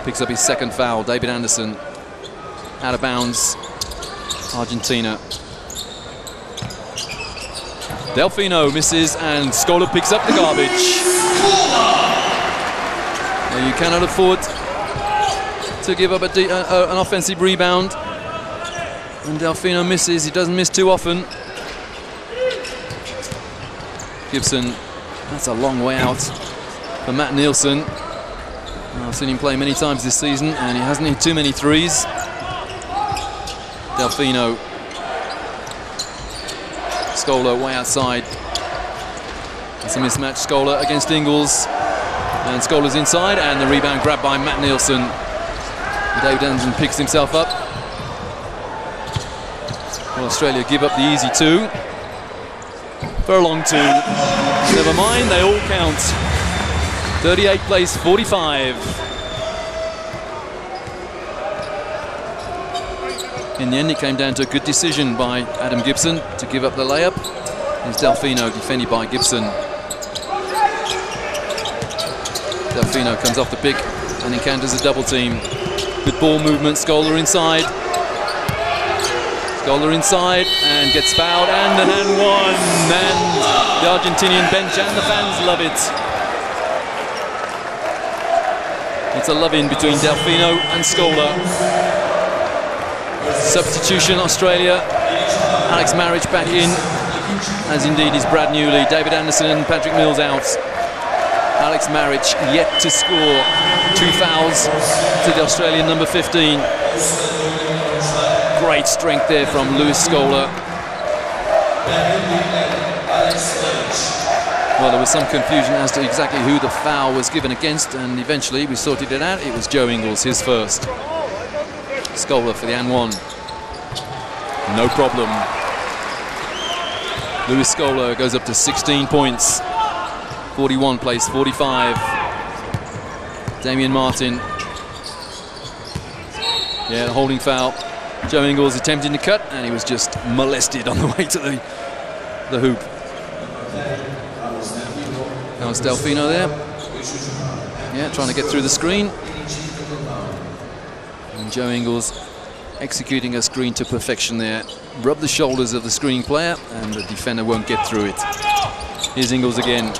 S1: Picks up his second foul. David Anderson out of bounds. Argentina. Delfino misses, and Scola picks up the garbage. Now you cannot afford to give up an offensive rebound. And Delfino misses. He doesn't miss too often. Gibson, that's a long way out for Matt Nielsen. I've seen him play many times this season, and he hasn't hit too many threes. Delfino. Scola way outside. It's a mismatch. Scola against Ingles. And Scola's inside, and the rebound grabbed by Matt Nielsen. David Anderson picks himself up. Well, Australia give up the easy 2. For a long 2. Never mind, they all count. 38 plays 45. In the end, it came down to a good decision by Adam Gibson to give up the layup. Here's Delfino, defended by Gibson. Delfino comes off the pick and encounters a double team. Good ball movement, Scola inside. Scola inside and gets fouled, and the hand won. And the Argentinian bench and the fans love it. It's a love-in between Delfino and Scola. Substitution Australia. Alex Maric back in, as indeed is Brad Newley. David Anderson and Patrick Mills out. Alex Maric yet to score. 2 fouls to the Australian number 15. Great strength there from Luis Scola. Well, there was some confusion as to exactly who the foul was given against, and eventually we sorted it out. It was Joe Ingles, his first. Scola for the and one. No problem. Luis Scola goes up to 16 points. 41 plays 45. Damian Martin. Yeah, the holding foul. Joe Ingles attempting to cut, and he was just molested on the way to the hoop. That was Delfino there. Yeah, trying to get through the screen. And Joe Ingles executing a screen to perfection there. Rub the shoulders of the screening player, and the defender won't get through it. Here's Ingles again.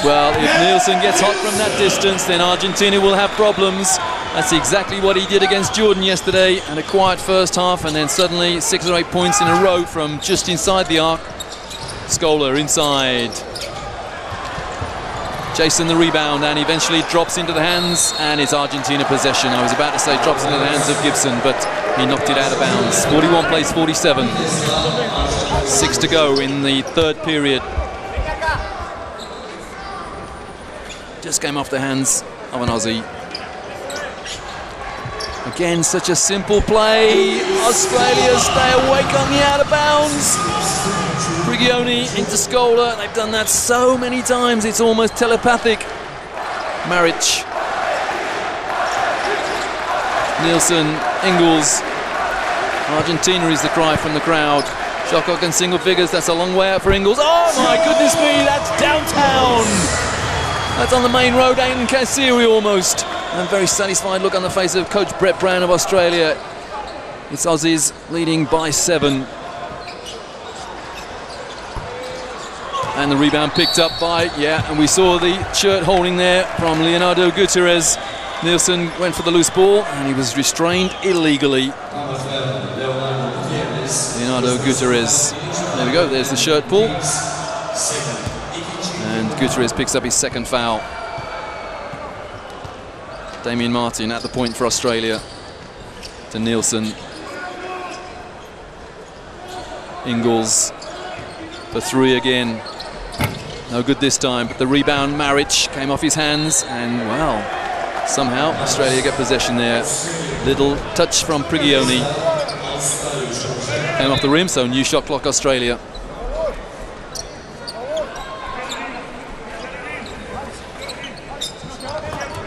S1: Well, if Nielsen gets hot from that distance, then Argentina will have problems. That's exactly what he did against Jordan yesterday, and a quiet first half, and then suddenly 6 or 8 points in a row from just inside the arc. Scola inside. Jason the rebound, and eventually drops into the hands, and it's Argentina possession. I was about to say drops into the hands of Gibson, but he knocked it out of bounds. 41 plays 47. 6 to go in the third period. Just came off the hands of an Aussie. Again, such a simple play. Australia stay awake on the out of bounds. Prigioni into Scola. They've done that so many times, it's almost telepathic. Maric. Nielsen, Ingles. Argentina is the cry from the crowd. Shotcock in single figures, that's a long way out for Ingles. Oh my goodness me, that's downtown. That's on the main road, in Kayseri almost. And a very satisfied look on the face of Coach Brett Brown of Australia. It's Aussies leading by 7. And the rebound picked up by, and we saw the shirt holding there from Leonardo Gutierrez. Nielsen went for the loose ball, and he was restrained illegally. Leonardo Gutierrez. There we go, there's the shirt pull. And Gutierrez picks up his second foul. Damian Martin at the point for Australia. To Nielsen. Ingles for 3 again. No good this time, but the rebound, Maric, came off his hands, and well, somehow Australia get possession there. Little touch from Prigioni. Came off the rim, so new shot clock Australia.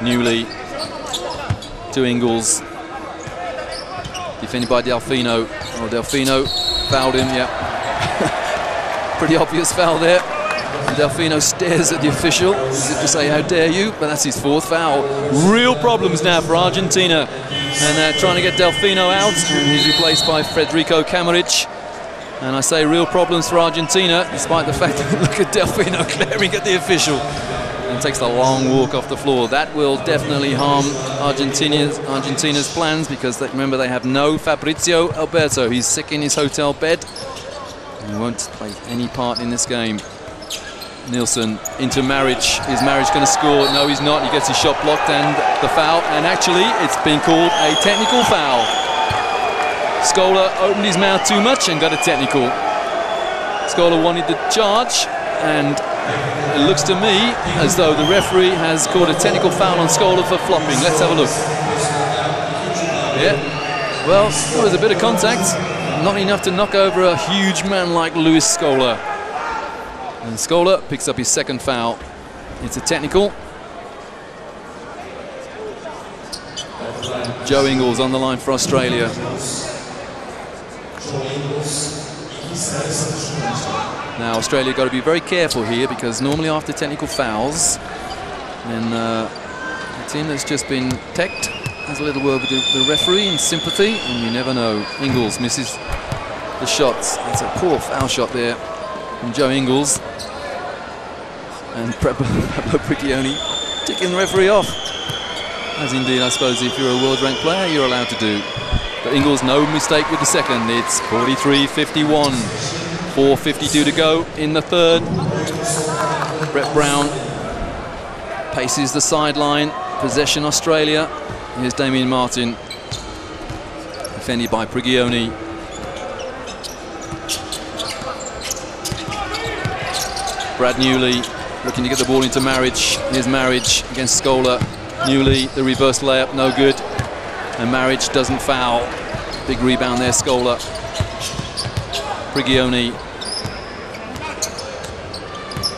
S1: Newley to Ingles. Defended by Delfino. Oh, Delfino fouled him, Pretty obvious foul there. And Delfino stares at the official as if to say, how dare you? But that's his 4th foul. Real problems now for Argentina. And they're trying to get Delfino out, and he's replaced by Federico Camaric. And I say real problems for Argentina, despite the fact that look at Delfino glaring at the official. And takes a long walk off the floor. That will definitely harm Argentina's plans, because remember they have no Fabrizio Alberto. He's sick in his hotel bed. He won't play any part in this game. Nielsen into Maric. Is Maric going to score? No, he's not. He gets his shot blocked and the foul. And actually, it's been called a technical foul. Scola opened his mouth too much and got a technical. Scola wanted the charge, and it looks to me as though the referee has called a technical foul on Scola for flopping. Let's have a look. Yeah, well, there was a bit of contact. Not enough to knock over a huge man like Luis Scola. And Scola picks up his 2nd foul. It's a technical. Joe Ingles on the line for Australia. Now Australia got to be very careful here, because normally after technical fouls, then the team that's just been teched has a little word with the referee in sympathy, and you never know. Ingles misses the shots. It's a poor foul shot there from Joe Ingles. And Pablo Prigioni ticking the referee off. As indeed, I suppose, if you're a world-ranked player, you're allowed to do. But Ingles, no mistake with the second. It's 43-51. 4:52 to go in the third. Brett Brown paces the sideline. Possession Australia. Here's Damien Martin. Defended by Prigioni. Brad Newley looking to get the ball into Marriage. Here's Marriage against Scola. Newley, the reverse layup, no good. And Marriage doesn't foul. Big rebound there, Scola. Prigioni.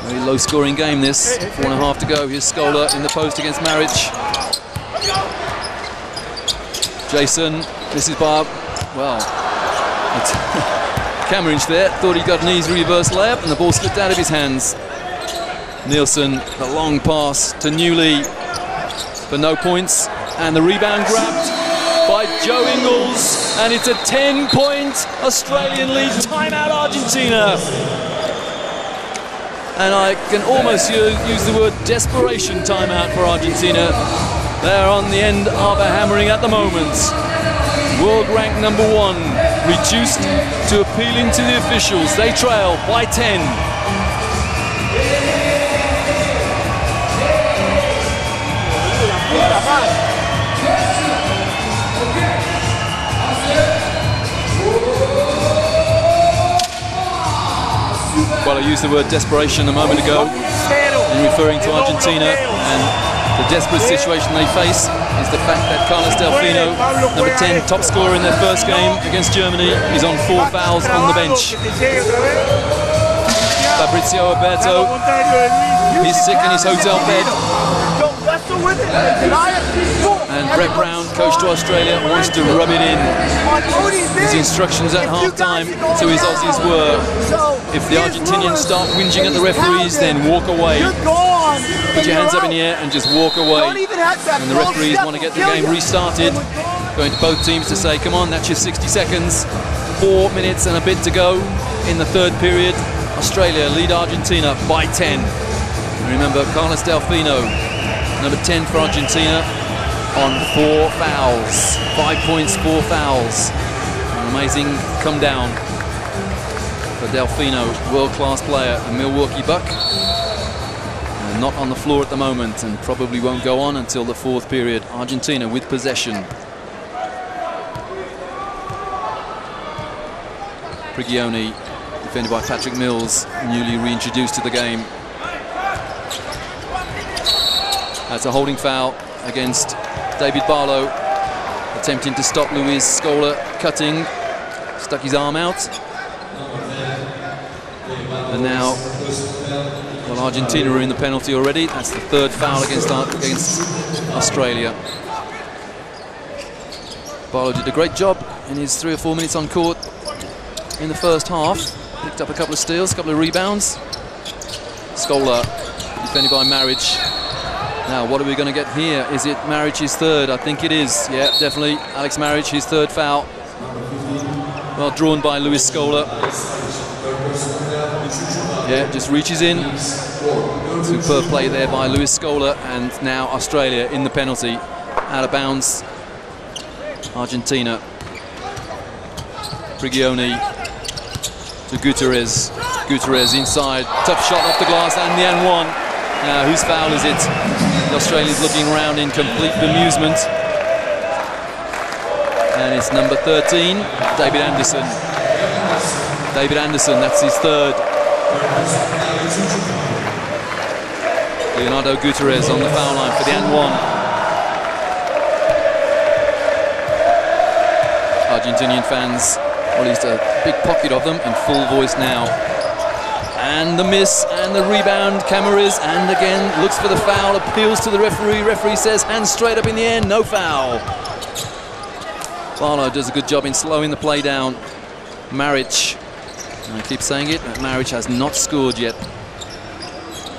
S1: Very low scoring game this. 4.5 to go. Here's Scola in the post against Marriage. Jason, this is Bob. Well, Cameron's there. Thought he got an easy reverse layup and the ball slipped out of his hands. Nielsen, the long pass to Newley for no points. And the rebound grabbed by Joe Ingles. And it's a 10-point Australian lead. Timeout Argentina. And I can almost use the word desperation timeout for Argentina. They're on the end of a hammering at the moment. World rank number 1, reduced to appealing to the officials. They trail by 10. Well, I used the word desperation a moment ago in referring to Argentina, and the desperate situation they face is the fact that Carlos Delfino, number 10, top scorer in their first game against Germany, is on 4 fouls on the bench. Fabrizio Alberto, he's sick in his hotel bed. And Brett Brown, coach to Australia, wants to rub it in. His instructions at half-time to his Aussies were, if the Argentinians start whinging at the referees, then walk away. Put your hands up in the air and just walk away. And the referees want to get the game restarted. Going to both teams to say, come on, that's your 60 seconds. 4 minutes and a bit to go in the third period. Australia lead Argentina by 10. And remember, Carlos Delfino, number 10 for Argentina, on 4 fouls. 5 points, 4 fouls. An amazing come down for Delfino, world-class player, a Milwaukee Buck. And not on the floor at the moment, and probably won't go on until the fourth period. Argentina with possession. Prigioni, defended by Patrick Mills, newly reintroduced to the game. That's a holding foul against David Barlow, attempting to stop Luis Scola cutting, stuck his arm out. And now, well, Argentina are in the penalty already. That's the third foul against Australia. Barlow did a great job in his 3 or 4 minutes on court in the first half. Picked up a couple of steals, a couple of rebounds. Scola, defended by Marriage. Now, what are we going to get here? Is it Marriage's third? I think it is. Yeah, definitely. Alex Marriage, his third foul. Well, drawn by Luis Scola. Yeah, just reaches in. Superb play there by Luis Scola. And now Australia in the penalty. Out of bounds. Argentina. Prigioni to Gutierrez. Gutierrez inside. Tough shot off the glass and the and one. Now, whose foul is it? The Australians looking around in complete bemusement. And it's number 13, David Anderson. David Anderson, that's his third. Leonardo Gutierrez on the foul line for the and one. Argentinian fans, well, at least a big pocket of them, in full voice now. And the miss and the rebound. Camariz, and again looks for the foul, appeals to the referee. Referee says hands straight up in the air, no foul. Barlow does a good job in slowing the play down. Marriage, and I keep saying it, Marriage has not scored yet.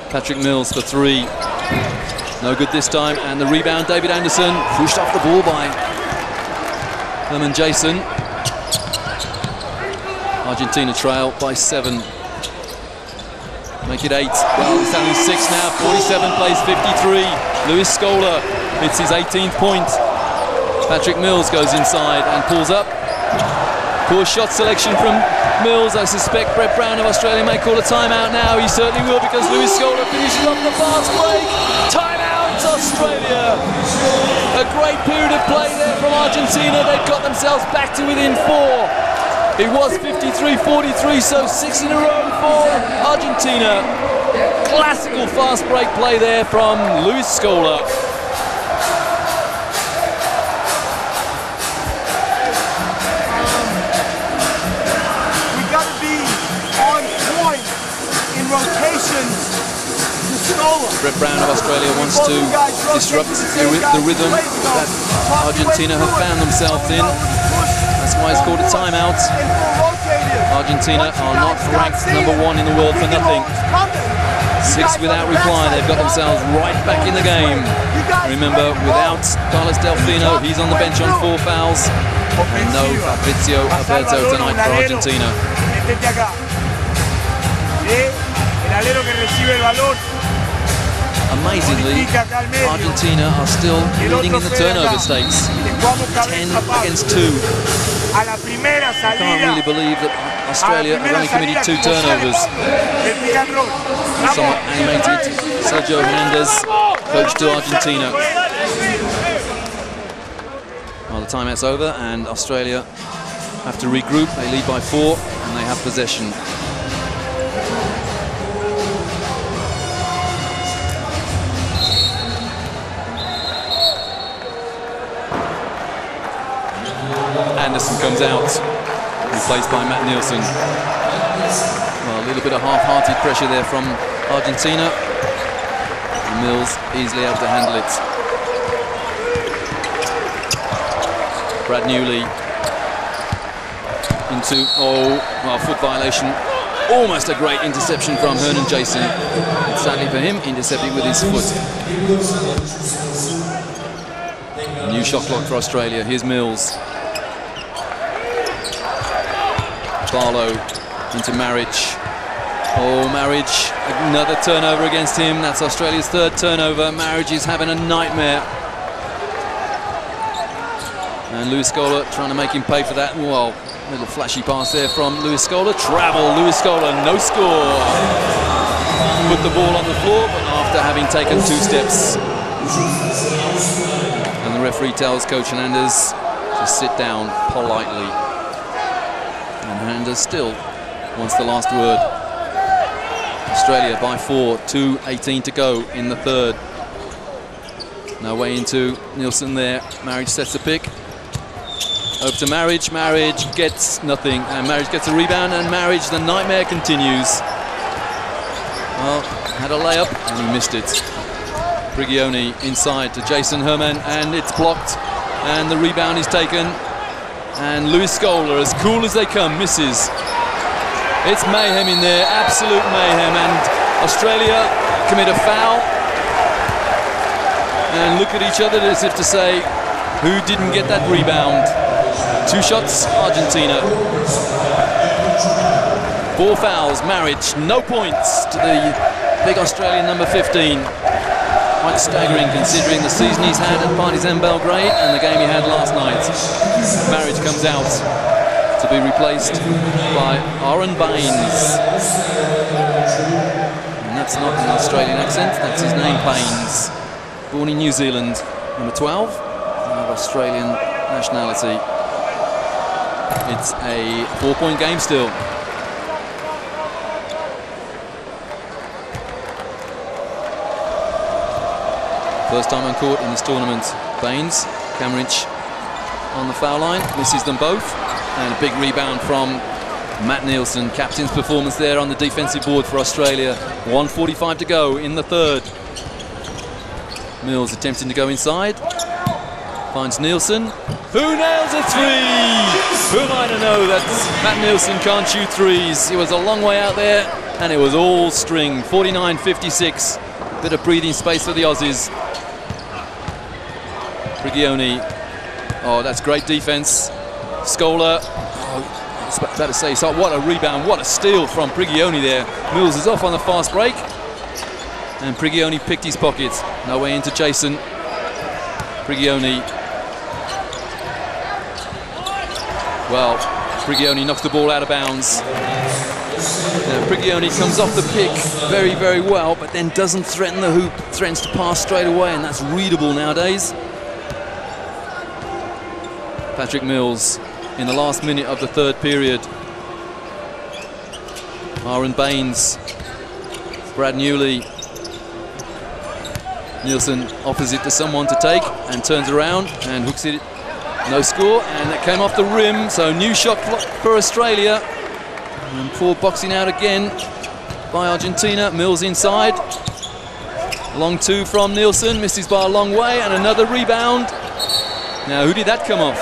S1: Patrick Mills for 3. No good this time, and the rebound, David Anderson, pushed off the ball by Herman Jason. Argentina trail by 7. Make it 8. Well, it's only 6 now. 47 plays 53. Luis Scola hits his 18th point. Patrick Mills goes inside and pulls up. Poor shot selection from Mills. I suspect Brett Brown of Australia may call a timeout now. He certainly will, because Luis Scola finishes off the fast break. Timeout, Australia. A great period of play there from Argentina. They've got themselves back to within 4. It was 53-43, so 6 in a row for Argentina. Classical fast break play there from Luis Scola. Brett Brown of Australia wants to disrupt the rhythm that Argentina have found themselves in. That's why it's called a timeout. Argentina are not ranked #1 in the world for nothing. 6 without reply. They've got themselves right back in the game. Remember, without Carlos Delfino, he's on the bench on 4 fouls. And no Fabrizio Alberto tonight for Argentina. Amazingly, Argentina are still leading in the turnover stakes. 10 against 2. I can't really believe that Australia have only committed 2 turnovers. Somewhat animated Sergio Hernandez, coach to Argentina. Well, the timeout's over and Australia have to regroup. They lead by 4 and they have possession. Anderson comes out, replaced by Matt Nielsen. Well, a little bit of half-hearted pressure there from Argentina. And Mills easily able to handle it. Brad Newley into, foot violation. Almost a great interception from Hernan Jason. And sadly for him, intercepted with his foot. A new shot clock for Australia. Here's Mills. Barlow into Marriage. Marriage, another turnover against him. That's Australia's 3rd turnover. Marriage is having a nightmare. And Luis Scola trying to make him pay for that. Well, little flashy pass there from Luis Scola. Travel, Luis Scola, no score. Put the ball on the floor, but after having taken 2 steps. And the referee tells Coach Hernandez to sit down politely. And Hernandez still wants the last word. Australia by 4, 2:18 to go in the 3rd. No way into Nielsen there. Marriage sets the pick. Over to Marriage. Marriage gets nothing. And Marriage gets a rebound, and Marriage, the nightmare continues. Well, had a layup, and he missed it. Brigioni inside to Jason Herman, and it's blocked. And the rebound is taken. And Luis Scola, as cool as they come, misses. It's mayhem in there, absolute mayhem. And Australia commit a foul. And look at each other as if to say, who didn't get that rebound? 2 shots, Argentina. 4 fouls, Marriage, no points to the big Australian number 15. Quite staggering considering the season he's had at Partizan Belgrade and the game he had last night. Marriage comes out to be replaced by Aaron Baines. And that's not an Australian accent, that's his name, Baines. Born in New Zealand, number 12, of Australian nationality. It's a 4-point game still. First time on court in this tournament. Baines, Camridge on the foul line, misses them both. And a big rebound from Matt Nielsen. Captain's performance there on the defensive board for Australia. 1:45 to go in the 3rd. Mills attempting to go inside. Finds Nielsen, who nails a 3! Who am I to know that Matt Nielsen can't shoot 3s? He was a long way out there, and it was all string. 49-56. Bit of breathing space for the Aussies. Prigioni. Oh, that's great defense. Scola. Oh, I was about to say, so what a rebound, what a steal from Prigioni there. Mills is off on the fast break. And Prigioni picked his pocket. No way into Jason. Prigioni. Well, Prigioni knocks the ball out of bounds. Now, Prigioni comes off the pick very, very well, but then doesn't threaten the hoop, threatens to pass straight away, and that's readable nowadays. Patrick Mills in the last minute of the third period. Aaron Baines, Brad Newley. Nielsen offers it to someone to take and turns around and hooks it. No score, and that came off the rim, so new shot clock for Australia. And poor boxing out again by Argentina. Mills inside. Long two from Nielsen, misses by a long way, and another rebound. Now, who did that come off?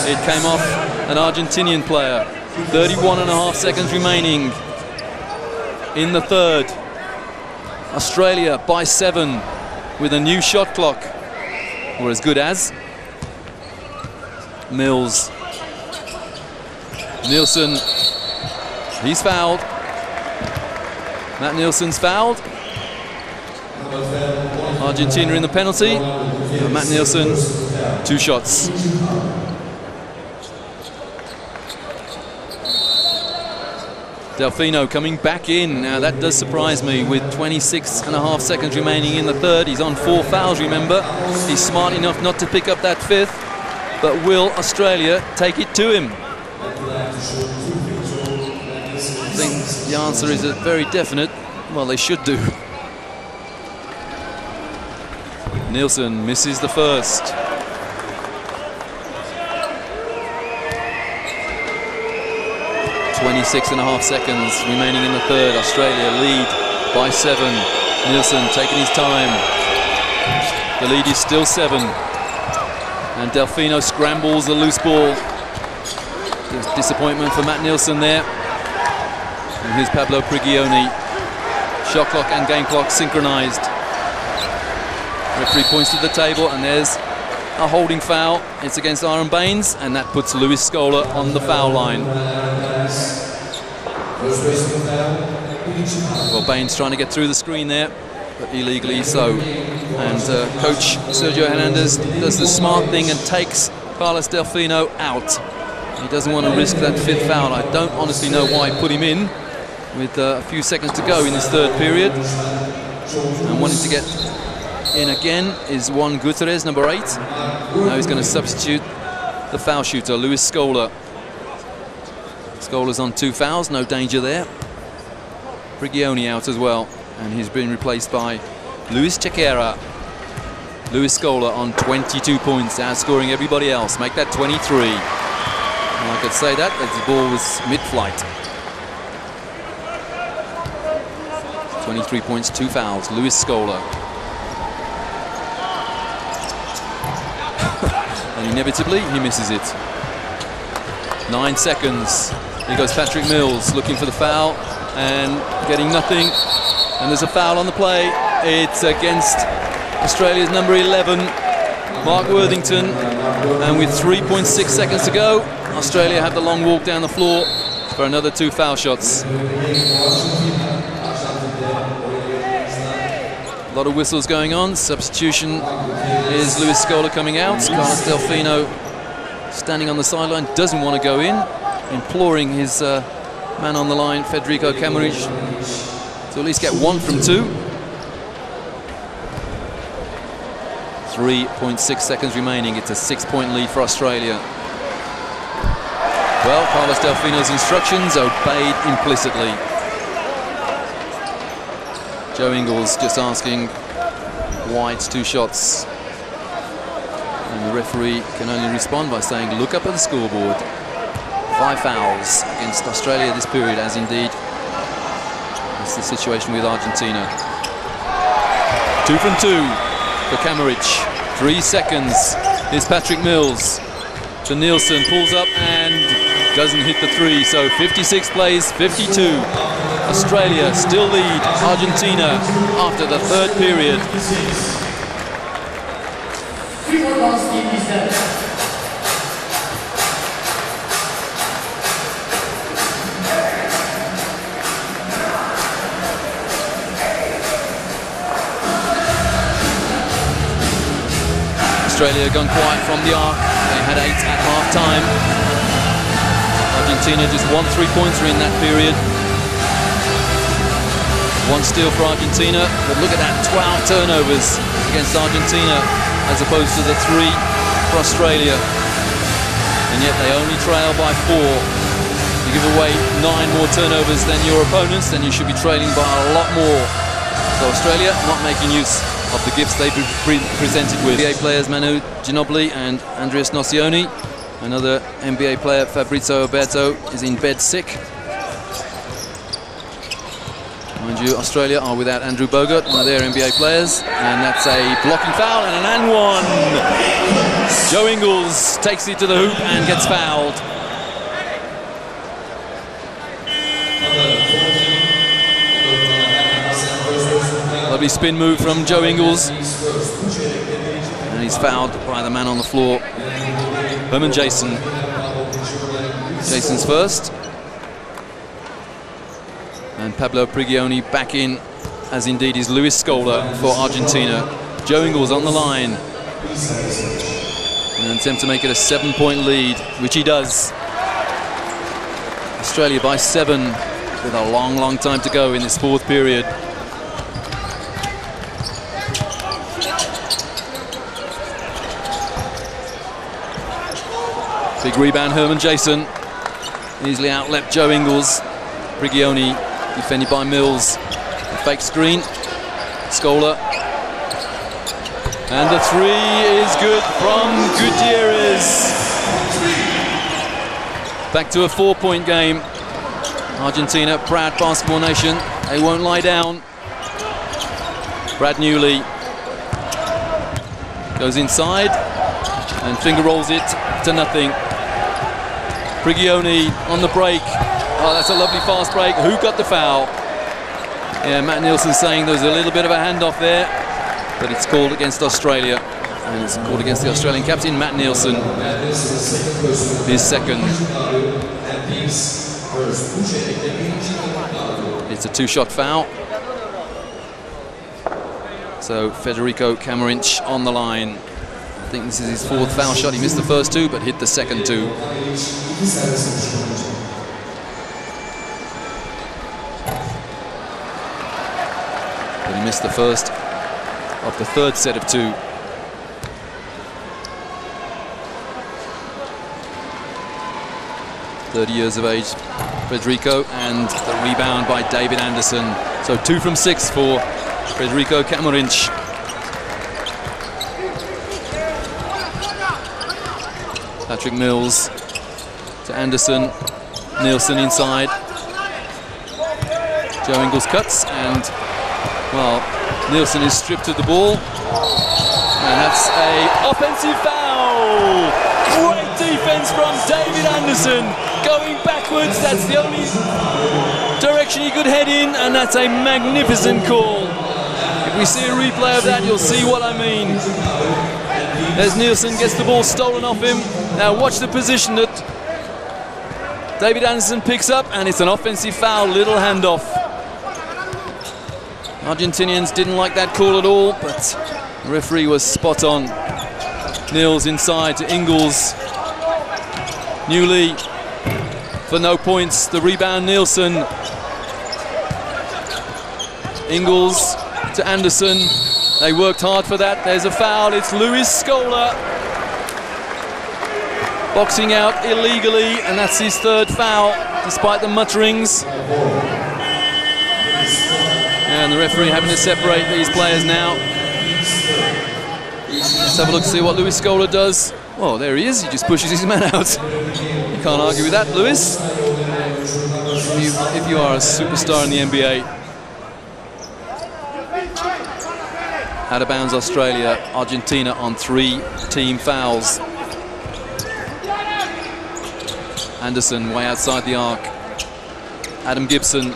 S1: It came off an Argentinian player. 31.5 seconds remaining in the third. Australia by 7 with a new shot clock, or as good as. Mills. Nielsen. He's fouled. Matt Nielsen's fouled. Argentina in the penalty. Matt Nielsen, 2 shots. Delfino coming back in. Now that does surprise me with 26.5 seconds remaining in the third. He's on 4 fouls, remember. He's smart enough not to pick up that 5th. But will Australia take it to him? I think the answer is a very definite. Well, they should do. Nielsen misses the first. .26.5 seconds remaining in the third. Australia lead by 7. Nielsen taking his time. The lead is still 7. And Delfino scrambles the loose ball. There's disappointment for Matt Nielsen there. And here's Pablo Prigioni. Shot clock and game clock synchronized. Referee points to the table, and there's a holding foul. It's against Aaron Baines, and that puts Luis Scola on the foul line. Well, Baines trying to get through the screen there, but illegally so. And coach Sergio Hernandez does the smart thing and takes Carlos Delfino out. He doesn't want to risk that 5th foul. I don't honestly know why he put him in with a few seconds to go in this third period. And wanting to get in again is Juan Gutierrez, number 8. Now he's going to substitute the foul shooter, Luis Scola. Scola's on 2 fouls, no danger there. Prigioni out as well, and he's been replaced by Luis Chequera. Luis Scola on 22 points, outscoring everybody else. Make that 23. And I could say that as the ball was mid-flight. 23 points, 2 fouls. Luis Scola. And inevitably, he misses it. 9 seconds. Here goes Patrick Mills looking for the foul and getting nothing. And there's a foul on the play. It's against Australia's number 11, Mark Worthington. And with 3.6 seconds to go, Australia have the long walk down the floor for another 2 foul shots. A lot of whistles going on. Substitution is Luis Scola coming out. Carlos Delfino standing on the sideline, doesn't want to go in, imploring his man on the line, Federico Camarich, to at least get 1 from 2. 3.6 seconds remaining. It's a 6-point lead for Australia. Well, Carlos Delfino's instructions obeyed implicitly. Joe Ingles just asking why it's 2 shots. And the referee can only respond by saying, look up at the scoreboard. 5 fouls against Australia this period, as indeed is the situation with Argentina. 2 from 2 for Camarich. 3 seconds. Here's Patrick Mills. To Nielsen, pulls up and doesn't hit the 3. So 56 plays, 52. Australia still lead Argentina after the third period.
S2: Triple team is set.
S1: Australia gone quiet from the arc. They had 8 at half-time. Argentina just 1 3-pointer in that period. 1 steal for Argentina, but look at that, 12 turnovers against Argentina as opposed to the 3 for Australia. And yet they only trail by 4. You give away 9 more turnovers than your opponents, then you should be trailing by a lot more. So Australia not making use of the gifts they've been presented with. NBA players Manu Ginobili and Andreas Nocioni. Another NBA player, Fabrizio Alberto, is in bed sick. Mind you, Australia are without Andrew Bogut, one of their NBA players, and that's a blocking foul and an and one. Joe Ingles takes it to the hoop and gets fouled. Lovely spin move from Joe Ingles, and he's fouled by the man on the floor, Herman Jason. Jason's first. And Pablo Prigioni back in, as indeed is Luis Scola for Argentina. Joe Ingles on the line. In an attempt to make it a 7-point lead, which he does. Australia by 7 with a long, long time to go in this 4th period. Big rebound, Herman Jason. Easily outleapt Joe Ingles. Prigioni defended by Mills. A fake screen. Scola. And the 3 is good from Gutierrez. Back to a 4-point game. Argentina, proud basketball nation. They won't lie down. Brad Newley goes inside and finger rolls it to nothing. Prigioni on the break. Oh, that's a lovely fast break. Who got the foul? Yeah, Matt Nielsen saying there was a little bit of a handoff there, but it's called against Australia. And it's called against the Australian captain, Matt Nielsen. His second. It's a 2-shot foul. So Federico Camarinch on the line. I think this is his 4th foul shot. He missed the first 2, but hit the second 2. But he missed the first of the 3rd set of 2. .30 years of age, Federico, and the rebound by David Anderson. So 2 from 6 for Federico Camarinch. Patrick Mills to Anderson. Nielsen inside. Joe Ingles cuts, and well, Nielsen is stripped of the ball, and that's a offensive foul. Great defense from David Anderson, going backwards. That's the only direction he could head in, and that's a magnificent call. If we see a replay of that, you'll see what I mean. As Nielsen gets the ball stolen off him. Now watch the position that David Anderson picks up, and it's an offensive foul, little handoff. Argentinians didn't like that call at all, but the referee was spot on. Nils inside to Ingles. Newley for no points. The rebound, Nielsen. Ingles to Anderson. They worked hard for that. There's a foul. It's Luis Scola. Boxing out illegally, and that's his 3rd foul, despite the mutterings. And the referee having to separate these players now. Let's have a look to see what Luis Scola does. Well, there he is. He just pushes his man out. You can't argue with that, Luis. If you are a superstar in the NBA. Out of bounds, Australia. Argentina on 3 team fouls. Anderson way outside the arc. Adam Gibson.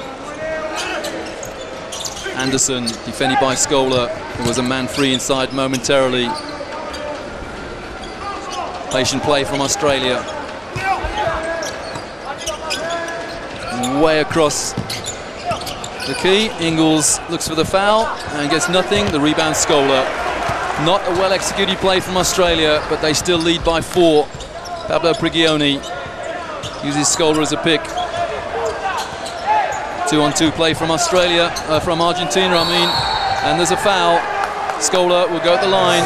S1: Anderson defended by Scola. There was a man free inside momentarily. Patient play from Australia. Way across the key. Ingles looks for the foul and gets nothing. The rebound, Scola. Not a well-executed play from Australia, but they still lead by 4. Pablo Prigioni uses Scola as a pick. 2-on-2 play from Australia, from Argentina, I mean. And there's a foul. Scola will go at the line.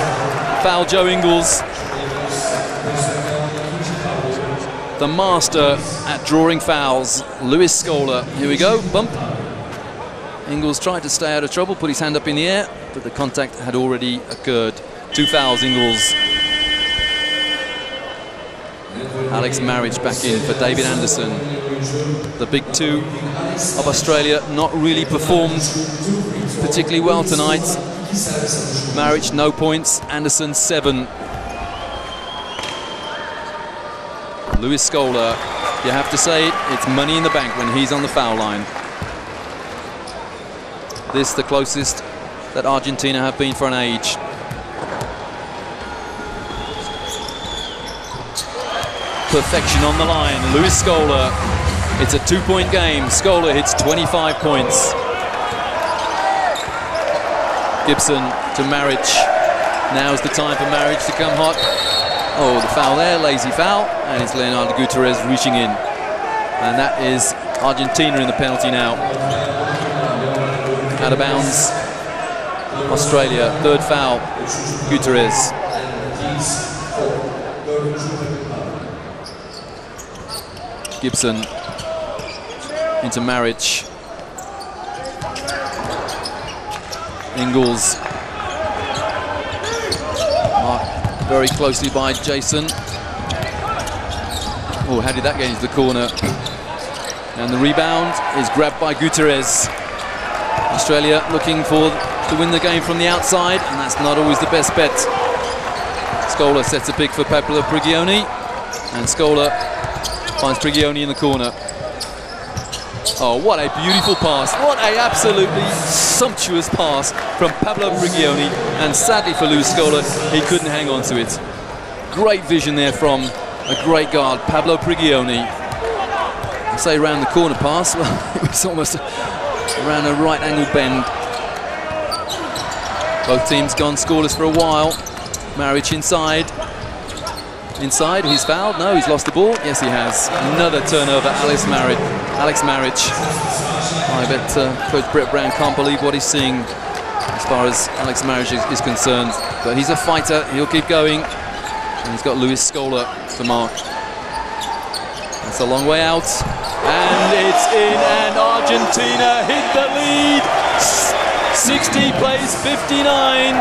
S1: Foul Joe Ingles. The master at drawing fouls, Luis Scola. Here we go, bump. Ingles tried to stay out of trouble, put his hand up in the air, but the contact had already occurred. 2 fouls, Ingles. Alex Marriage back in for David Anderson. The big 2 of Australia not really performed particularly well tonight. Marriage, no points. Anderson, 7. Luis Scola, you have to say it, it's money in the bank when he's on the foul line. This the closest that Argentina have been for an age. Perfection on the line, Luis Scola. It's a 2-point game. Scola hits 25 points. Gibson to Marriage. Now's the time for Marriage to come hot. Oh, the foul there, lazy foul, and it's Leonardo Gutierrez reaching in. And that is Argentina in the penalty now. Out of bounds. Australia, 3rd foul, Gutierrez. Gibson into Marriage. Ingles. Marked very closely by Jason. Oh, how did that get into the corner? And the rebound is grabbed by Gutierrez. Australia looking to win the game from the outside, and that's not always the best bet. Scola sets a pick for Pablo Prigioni, and Scola finds Prigioni in the corner. Oh, what a beautiful pass. What a absolutely sumptuous pass from Pablo Prigioni. And sadly for Luis Scola, he couldn't hang on to it. Great vision there from a great guard, Pablo Prigioni. I say around the corner pass, well, it was almost around a right angle bend. Both teams gone scoreless for a while. Marriage inside. Inside, he's fouled. No, he's lost the ball. Yes, he has. Another turnover, Alex Marriage. I bet Coach Brett Brown can't believe what he's seeing as far as Alex Marriage is concerned. But he's a fighter. He'll keep going. And he's got Luis Scola to mark. That's a long way out. And it's in, and Argentina hit the lead. 60 plays 59.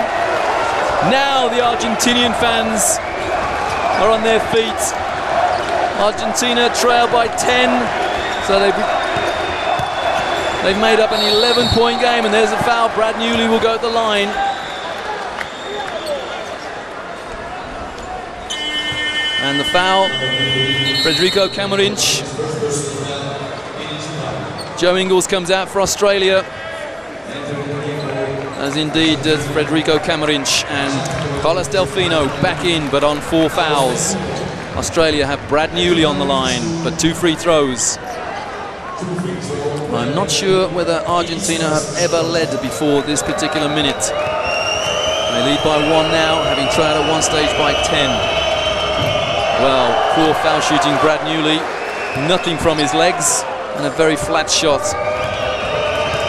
S1: Now the Argentinian fans are on their feet. Argentina trail by 10, so they've made up an 11-point game, and there's a foul. Brad Newley will go at the line. And the foul, Federico Camarinch. Joe Ingles comes out for Australia, as indeed does Federico Camarinch, and Carlos Delfino back in, but on 4 fouls. Australia have Brad Newley on the line, but 2 free throws. I'm not sure whether Argentina have ever led before this particular minute. They lead by 1 now, having trailed at one stage by 10. Well, poor foul shooting Brad Newley. Nothing from his legs, and a very flat shot.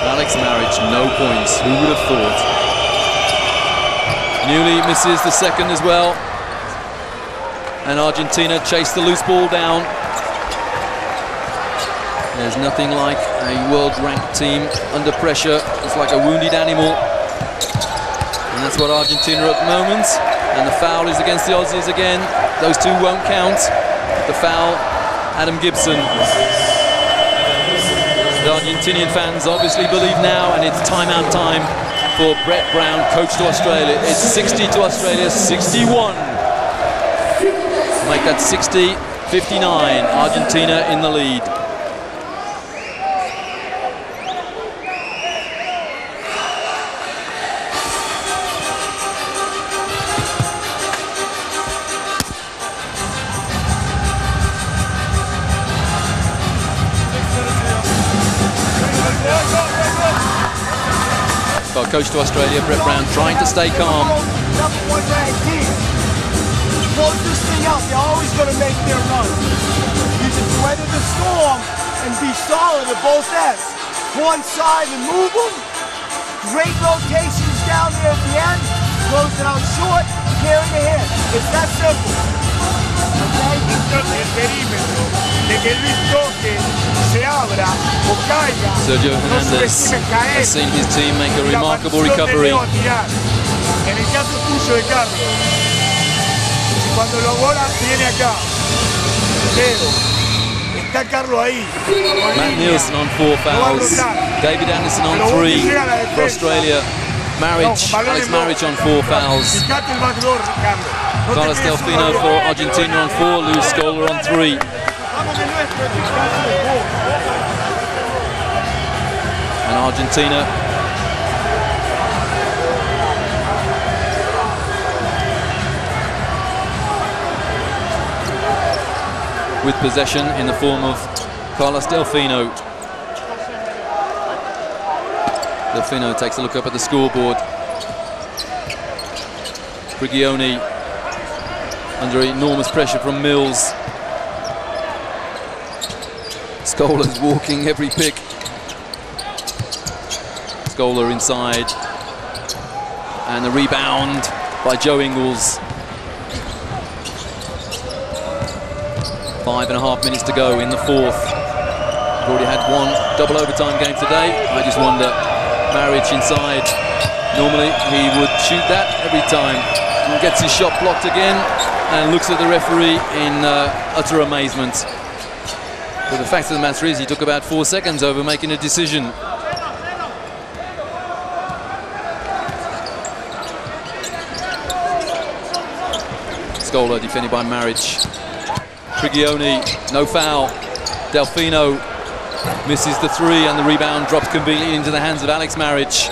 S1: Alex Marriage, no points. Who would have thought? Newley misses the second as well. And Argentina chase the loose ball down. There's nothing like a world-ranked team under pressure. It's like a wounded animal. And that's what Argentina are at the moment. And the foul is against the Aussies again. Those 2 won't count. The foul, Adam Gibson. The Argentinian fans obviously believe now, and it's timeout time for Brett Brown, coach to Australia. It's 60 to Australia, 61. Make that 60-59. Argentina in the lead. coach to Australia, Brett Brown, trying to stay calm.
S3: Number 1 ranked team. Close this thing out. They're always going to make their run. You just weather the storm and be solid at both ends. One side and move them. Great rotations down there at the end. Close it out short. Carry the hit. It's that simple.
S4: El perímetro de que Luis toque, se abra o caiga.
S1: Sergio
S4: No
S1: Hernandez
S4: subestime caer.
S1: has seen his team make a
S4: La
S1: remarkable
S4: pasión de
S1: recovery.
S4: Leo a tirar. En el caso tuyo de Carlos, y cuando lo bola viene acá. Leo, está Carlos ahí.
S1: Matt Nielsen on 4 fouls. David Anderson on 3 for Australia. Alex Marriage on 4 fouls.
S4: Fíjate el backdoor, Carlos. No te
S1: Carlos
S4: quedes
S1: Delfino
S4: solo.
S1: for Argentina on 4. Luis Scola on 3. And Argentina with possession in the form of Carlos Delfino. Delfino takes a look up at the scoreboard. Prigioni under enormous pressure from Mills. Scola's walking every pick. Scola inside. And the rebound by Joe Ingles. 5.5 minutes to go in the fourth. We've already had one double overtime game today. I just wonder, Marriage inside. Normally he would shoot that every time. And gets his shot blocked again and looks at the referee in utter amazement. But the fact of the matter is he took about 4 seconds over making a decision. Scola defended by Marriage. Prigioni, no foul. Delfino misses the 3 and the rebound drops conveniently into the hands of Alex Marriage.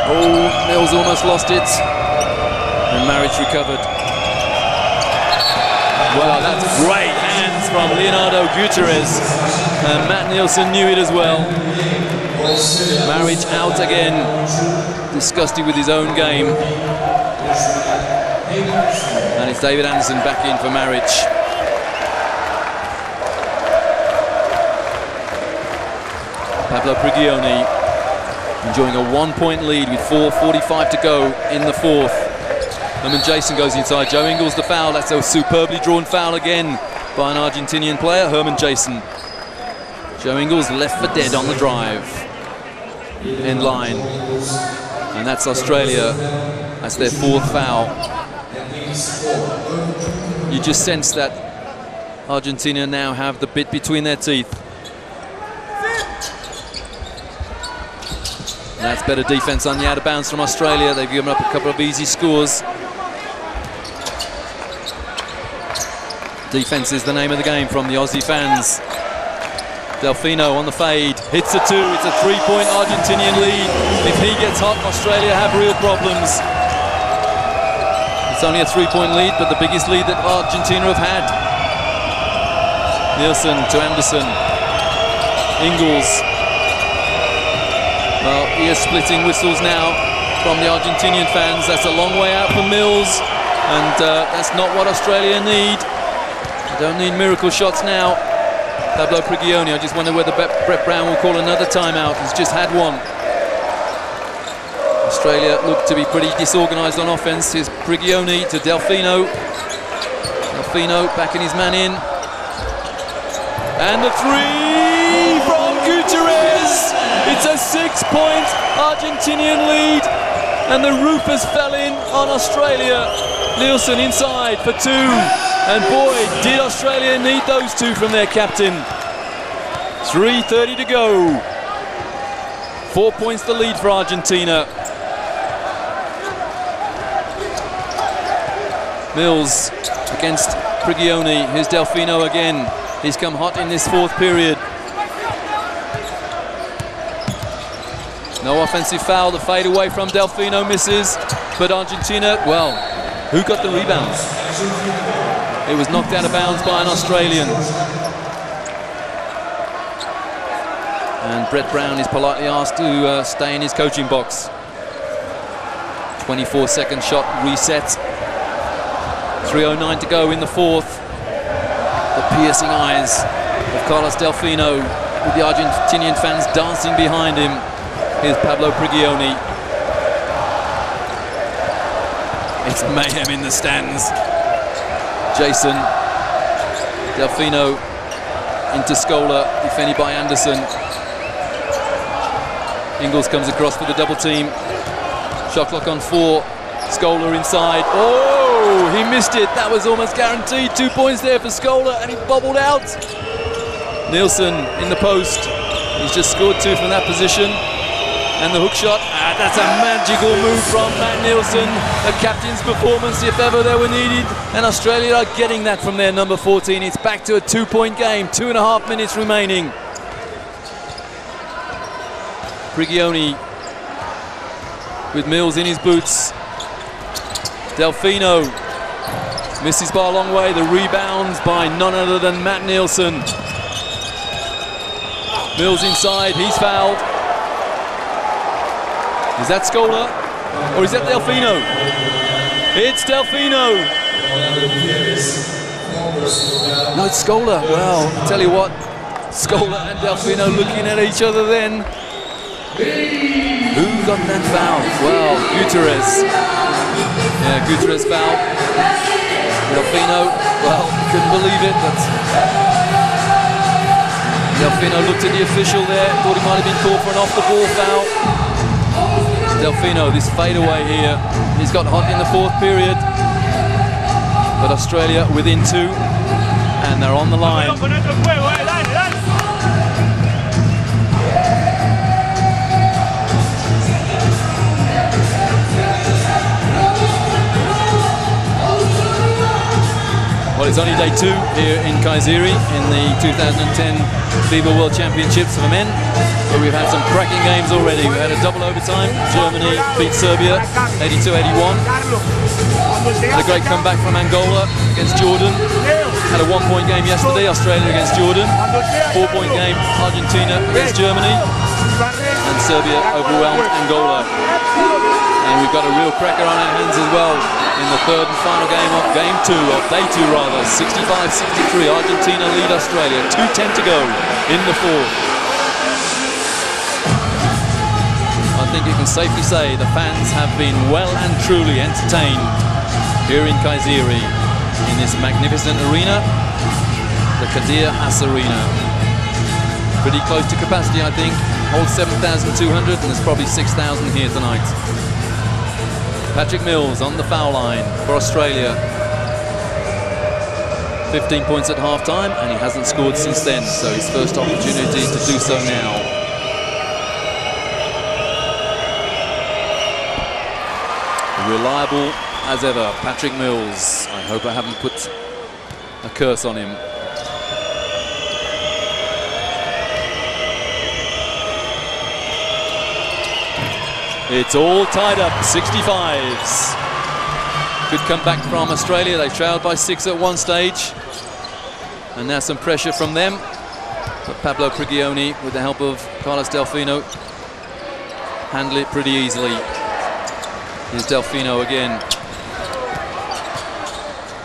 S1: Oh, Mills almost lost it. And Marriage recovered. Wow, that's great hands from Leonardo Gutierrez. And Matt Nielsen knew it as well. Marriage out again. Disgusted with his own game. And it's David Anderson back in for Marriage. Pablo Prigioni enjoying a 1-point lead with 4:45 to go in the fourth. Herman Jason goes inside. Joe Ingles the foul. That's a superbly drawn foul again by an Argentinian player, Herman Jason. Joe Ingles left for dead on the drive. In line. And that's Australia. That's their 4th foul. You just sense that Argentina now have the bit between their teeth. And that's better defense on the out of bounds from Australia. They've given up a couple of easy scores. Defense is the name of the game from the Aussie fans. Delfino on the fade, hits a 2, it's a 3-point Argentinian lead. If he gets hot, Australia have real problems. It's only a 3-point lead, but the biggest lead that Argentina have had. Nielsen to Anderson. Ingles. Well, ear splitting whistles now from the Argentinian fans. That's a long way out for Mills, and that's not what Australia need. They don't need miracle shots now. Pablo Prigioni, I just wonder whether Brett Brown will call another timeout. He's just had one. Australia look to be pretty disorganised on offence. Here's Prigioni to Delfino. Delfino backing his man in. And the 3 from Gutierrez. It's a 6-point Argentinian lead. And the roof has fell in on Australia. Nielsen inside for 2. And boy, did Australia need those 2 from their captain. 3:30 to go. 4 points the lead for Argentina. Mills against Prigioni. Here's Delfino again. He's come hot in this 4th period. No offensive foul. The fade away from Delfino misses. But Argentina, well, who got the rebound? It was knocked out of bounds by an Australian. And Brett Brown is politely asked to stay in his coaching box. 24-second shot reset. 3:09 to go in the fourth. The piercing eyes of Carlos Delfino, with the Argentinian fans dancing behind him. Here's Pablo Prigioni. It's mayhem in the stands. Jason Delfino into Scola, defended by Anderson. Ingles comes across for the double team. Shot clock on 4. Scola inside. Oh, he missed it. That was almost guaranteed. 2 points there for Scola, and he bobbled out. Nielsen in the post. He's just scored 2 from that position. And the hook shot. That's a magical move from Matt Nielsen. A captain's performance if ever they were needed. And Australia are getting that from their number 14. It's back to a 2-point game. 2.5 minutes remaining. Prigioni with Mills in his boots. Delfino misses by a long way. The rebounds by none other than Matt Nielsen. Mills inside, he's fouled. Is that Scola or is that Delfino? It's Delfino. No, it's Scola. Well, tell you what, Scola and Delfino looking at each other then. Who got that foul? Well, Gutierrez. Yeah, Gutierrez foul. Delfino, well, couldn't believe it, but Delfino looked at the official there, thought he might have been called for an off-the-ball foul. Delfino, this fadeaway here, he's got hot in the fourth period, but Australia within 2, and they're on the line. Well, it's only day 2 here in Kayseri in the 2010 FIBA World Championships for men. But we've had some cracking games already. We had a double overtime. Germany beat Serbia 82-81. Had a great comeback from Angola against Jordan. Had a 1-point game yesterday, Australia against Jordan. 4-point game, Argentina against Germany. And Serbia overwhelmed Angola. And we've got a real cracker on our hands as well in the third and final game of game 2, of day 2 rather. 65-63, Argentina lead Australia. 2:10 to go in the fourth. I think you can safely say the fans have been well and truly entertained here in Kayseri, in this magnificent arena, the Kadir Has Arena. Pretty close to capacity, I think. Holds 7,200, and there's probably 6,000 here tonight. Patrick Mills on the foul line for Australia. 15 points at half-time, and he hasn't scored since then, so his first opportunity to do so now. Reliable as ever, Patrick Mills. I hope I haven't put a curse on him. It's all tied up, 65s. Good comeback from Australia. They trailed by 6 at one stage. And now some pressure from them. But Pablo Prigioni, with the help of Carlos Delfino, handle it pretty easily. Here's Delfino again.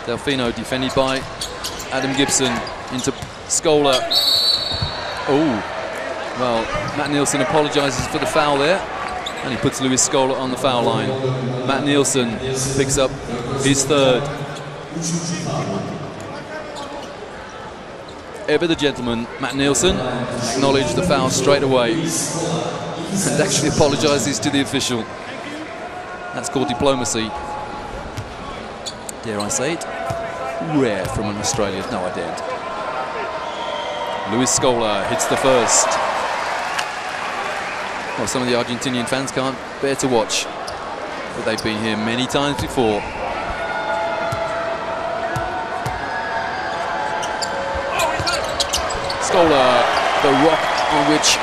S1: Delfino defended by Adam Gibson into Scola. Oh, well, Matt Nielsen apologizes for the foul there. And he puts Luis Scola on the foul line. Matt Nielsen picks up his third. Ever the gentleman, Matt Nielsen acknowledged the foul straight away and actually apologizes to the official. That's called diplomacy. Dare I say it? Rare from an Australian. No, I daren't. Luis Scola hits the first. Well, some of the Argentinian fans can't bear to watch, but they've been here many times before. Scola, the rock on which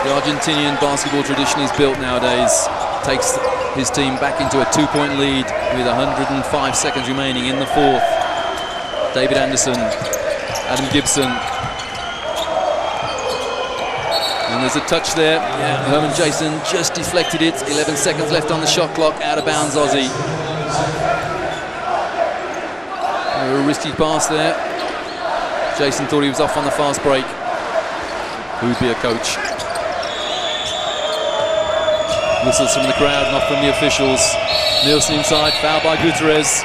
S1: the Argentinian basketball tradition is built nowadays, takes his team back into a 2-point lead with 105 seconds remaining in the fourth. David Anderson, Adam Gibson. And there's a touch there. Yeah, Herman Jason just deflected it. 11 seconds left on the shot clock. Out of bounds, Aussie. A risky pass there. Jason thought he was off on the fast break. Who'd be a coach? Whistles from the crowd, not from the officials. Nielsen inside, foul by Gutierrez.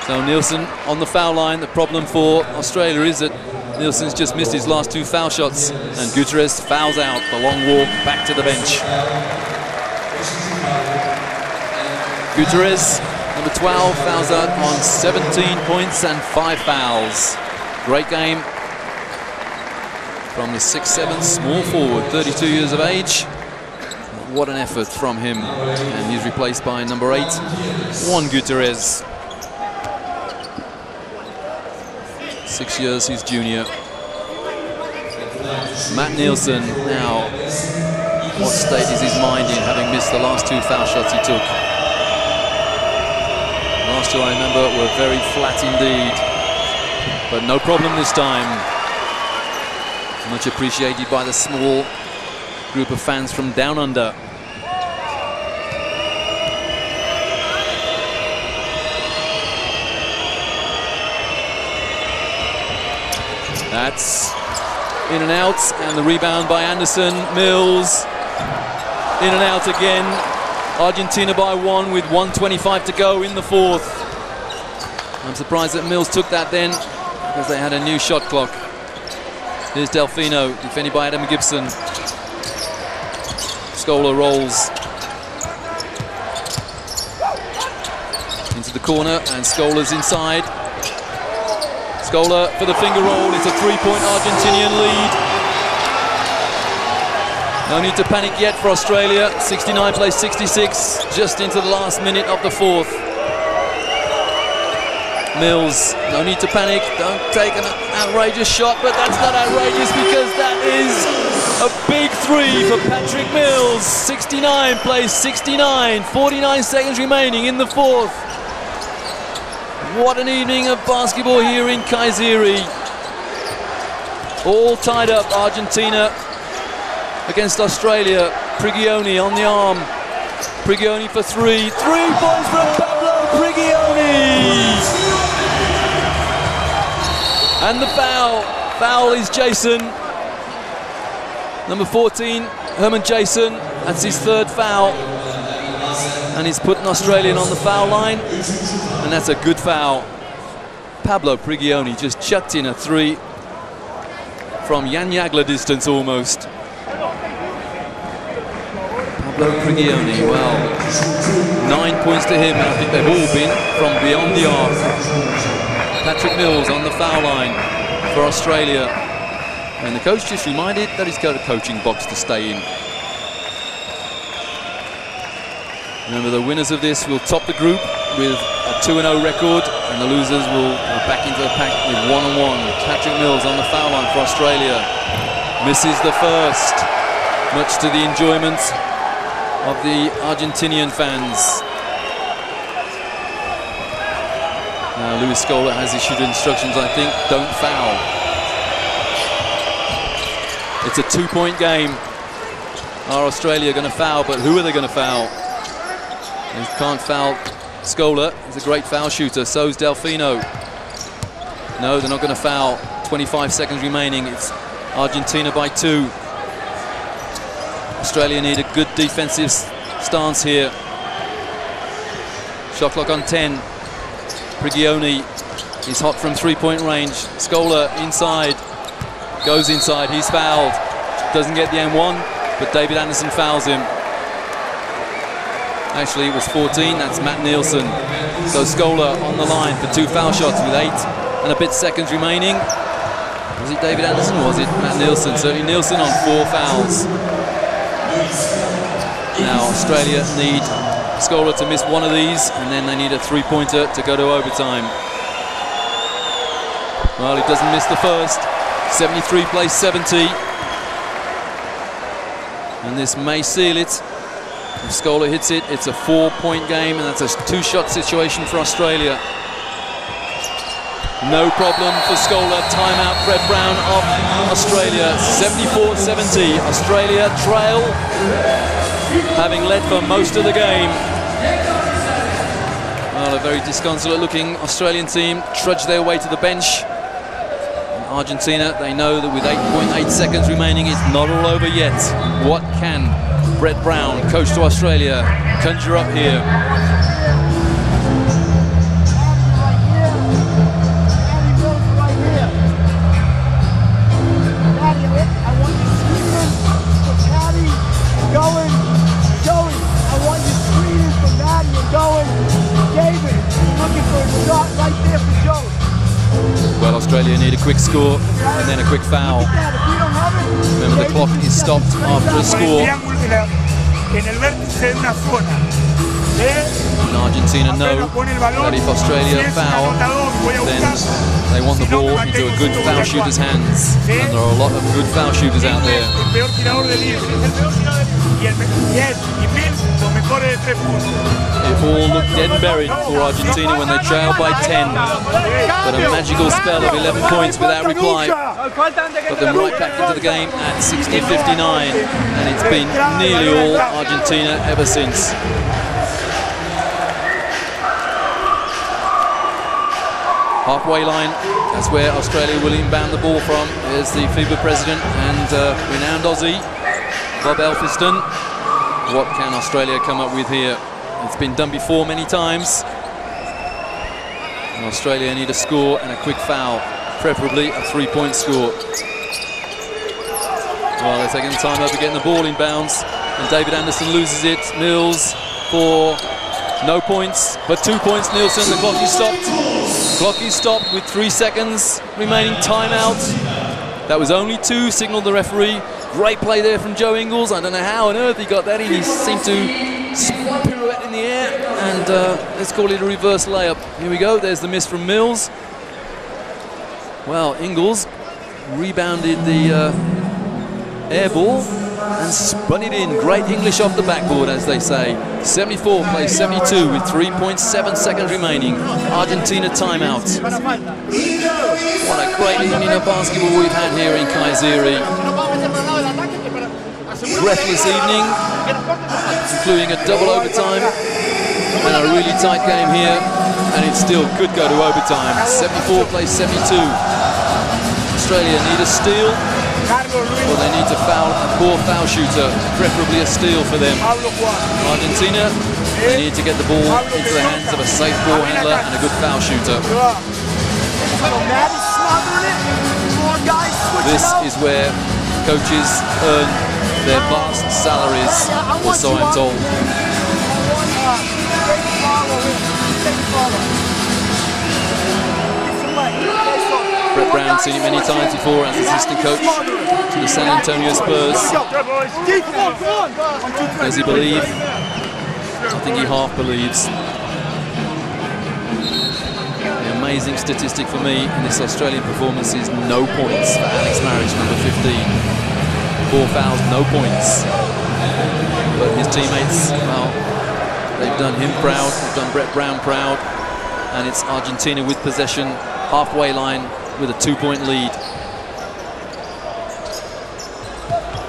S1: So Nielsen on the foul line. The problem for Australia is that Nielsen's just missed his last 2 foul shots, and Gutierrez fouls out. The long walk back to the bench. Gutierrez, number 12, fouls out on 17 points and 5 fouls. Great game from the 6'7" small forward, 32 years of age. What an effort from him. And he's replaced by number 8, Juan Gutierrez. 6 years his junior. Matt Nielsen now, what state is his mind in, having missed the last 2 foul shots he took? Last 2, I remember, were very flat indeed. But no problem this time. Much appreciated by the small group of fans from down under. That's in and out, and the rebound by Anderson. Mills in and out again. Argentina by 1 with 1:25 to go in the 4th. I'm surprised that Mills took that then, because they had a new shot clock. Here's Delfino, defended by Adam Gibson. Scola rolls into the corner, and Scola's inside. Scola for the finger roll. It's a 3-point Argentinian lead. No need to panic yet for Australia. 69 plays 66, just into the last minute of the 4th. Mills, no need to panic. Don't take an outrageous shot, but that's not outrageous because that is a big 3 for Patrick Mills. 69 plays 69, 49 seconds remaining in the 4th. What an evening of basketball here in Kayseri. All tied up, Argentina against Australia. Prigioni on the arm. Prigioni for 3. 3 points from Pablo Prigioni. And the foul. Foul is Jason. Number 14, Herman Jason. That's his 3rd foul. And he's putting Australian on the foul line. And that's a good foul. Pablo Prigioni just chucked in a 3 from Jan Jagler distance almost. Pablo Prigioni, well, 9 points to him, and I think they've all been from beyond the arc. Patrick Mills on the foul line for Australia. And the coach just reminded that he's got a coaching box to stay in. Remember, the winners of this will top the group with a 2-0 record, and the losers will go back into the pack with 1-1. Patrick Mills on the foul line for Australia. Misses the first, much to the enjoyment of the Argentinian fans. Now Luis Scola has issued instructions, I think, don't foul. It's a 2-point game. Are Australia going to foul? But who are they going to foul? They can't foul Scola. He's a great foul shooter. So's Delfino. No, they're not going to foul. 25 seconds remaining. It's Argentina by 2. Australia need a good defensive stance here. Shot clock on 10. Prigioni is hot from 3-point range. Scola inside. Goes inside. He's fouled. Doesn't get the M1, but David Anderson fouls him. Actually, it was 14. That's Matt Nielsen. So Scola on the line for 2 foul shots with 8 and a bit seconds remaining. Was it David Anderson or was it Matt Nielsen? Certainly Nielsen on 4 fouls. Now Australia need Scola to miss one of these, and then they need a 3-pointer to go to overtime. Well, he doesn't miss the first. 73 plays 70. And this may seal it. If Scola hits it, it's a 4-point game, and that's a 2-shot situation for Australia. No problem for Scola. Timeout, Fred Brown of Australia. 74-70. Australia trail, having led for most of the game. Well, a very disconsolate-looking Australian team trudge their way to the bench. And Argentina, they know that with 8.8 seconds remaining, it's not all over yet. What can Brett Brown, coach to Australia, conjure up here? Well, Australia need a quick score and then a quick foul. Remember, the clock is stopped after a score. And Argentina know that if Australia foul, then they want the ball into a good foul shooter's hands. And there are a lot of good foul shooters out there. It all looked dead and buried for Argentina when they trailed by 10. But a magical spell of 11 points without reply got them right back into the game at 60-59. And it's been nearly all Argentina ever since. Halfway line, that's where Australia will inbound the ball from. There's the FIBA president and renowned Aussie, Bob Elphiston. What can Australia come up with here? It's been done before many times. And Australia need a score and a quick foul, preferably a 3-point score. Well, they're taking the time up to getting the ball in bounds, and David Anderson loses it. Mills for no points, but 2 points. Nielsen, the clock is stopped. Clock is stopped with 3 seconds remaining. Timeout. That was only 2, signaled the referee. Great play there from Joe Ingles. I don't know how on earth he got that in. He seemed to pirouette in the air, and let's call it a reverse layup. Here we go. There's the miss from Mills. Well, Ingles rebounded the air ball and spun it in. Great English off the backboard, as they say. 74 plays 72 with 3.7 seconds remaining. Argentina timeout. What a great evening of basketball we've had here in Kayseri. Breathless evening, including a double overtime and a really tight game here, and it still could go to overtime. 74 plays 72. Australia need a steal, or they need to foul a poor foul shooter, preferably a steal for them. Argentina, they need to get the ball into the hands of a safe ball handler and a good foul shooter. This is where coaches earn their vast salaries, or so I'm told. Brett Brown, seen him many times before as assistant coach to the San Antonio Spurs. Does he believe? I think he half believes. The amazing statistic for me in this Australian performance is no points for Alex Marriage, number 15. 4 fouls, no points. But his teammates, well, they've done him proud, they've done Brett Brown proud, and it's Argentina with possession, halfway line, with a 2-point lead.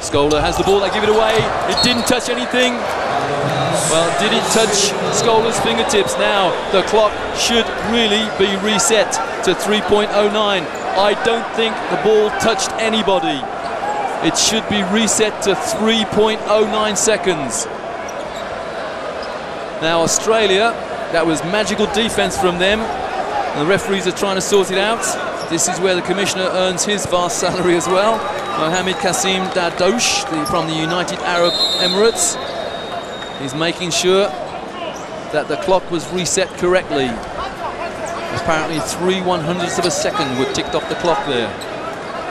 S1: Scola has the ball, they give it away. It didn't touch anything. Well, did it touch Scola's fingertips? Now the clock should really be reset to 3.09. I don't think the ball touched anybody. It should be reset to 3.09 seconds. Now Australia, that was magical defense from them. And the referees are trying to sort it out. This is where the commissioner earns his vast salary as well. Mohamed Kassim Dardosh from the United Arab Emirates. He's making sure that the clock was reset correctly. Apparently 3/100ths of a second were ticked off the clock there.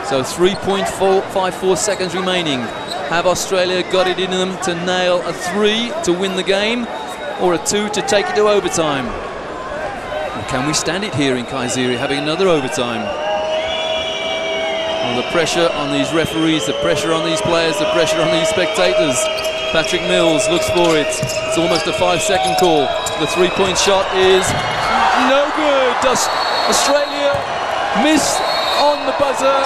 S1: So 3.54 seconds remaining. Have Australia got it in them to nail a 3 to win the game, or a 2 to take it to overtime? And can we stand it here in Kayseri, having another overtime? Well, the pressure on these referees, the pressure on these players, the pressure on these spectators. Patrick Mills looks for it. It's almost a 5-second call. The 3-point shot is no good. Australia missed on the buzzer,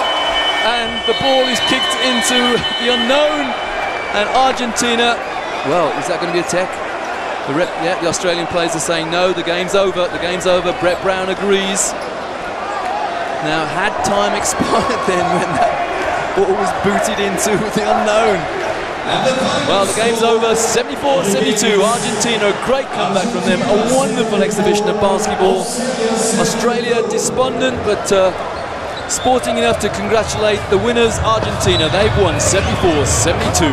S1: and the ball is kicked into the unknown. And Argentina, well, is that going to be a tech? The Australian players are saying no, the game's over, the game's over. Brett Brown agrees. Now, had time expired then when that ball was booted into the unknown? Well, the game's over, 74-72. Argentina, a great comeback from them, a wonderful exhibition of basketball. Australia despondent, but sporting enough to congratulate the winners, Argentina. They've won 74-72.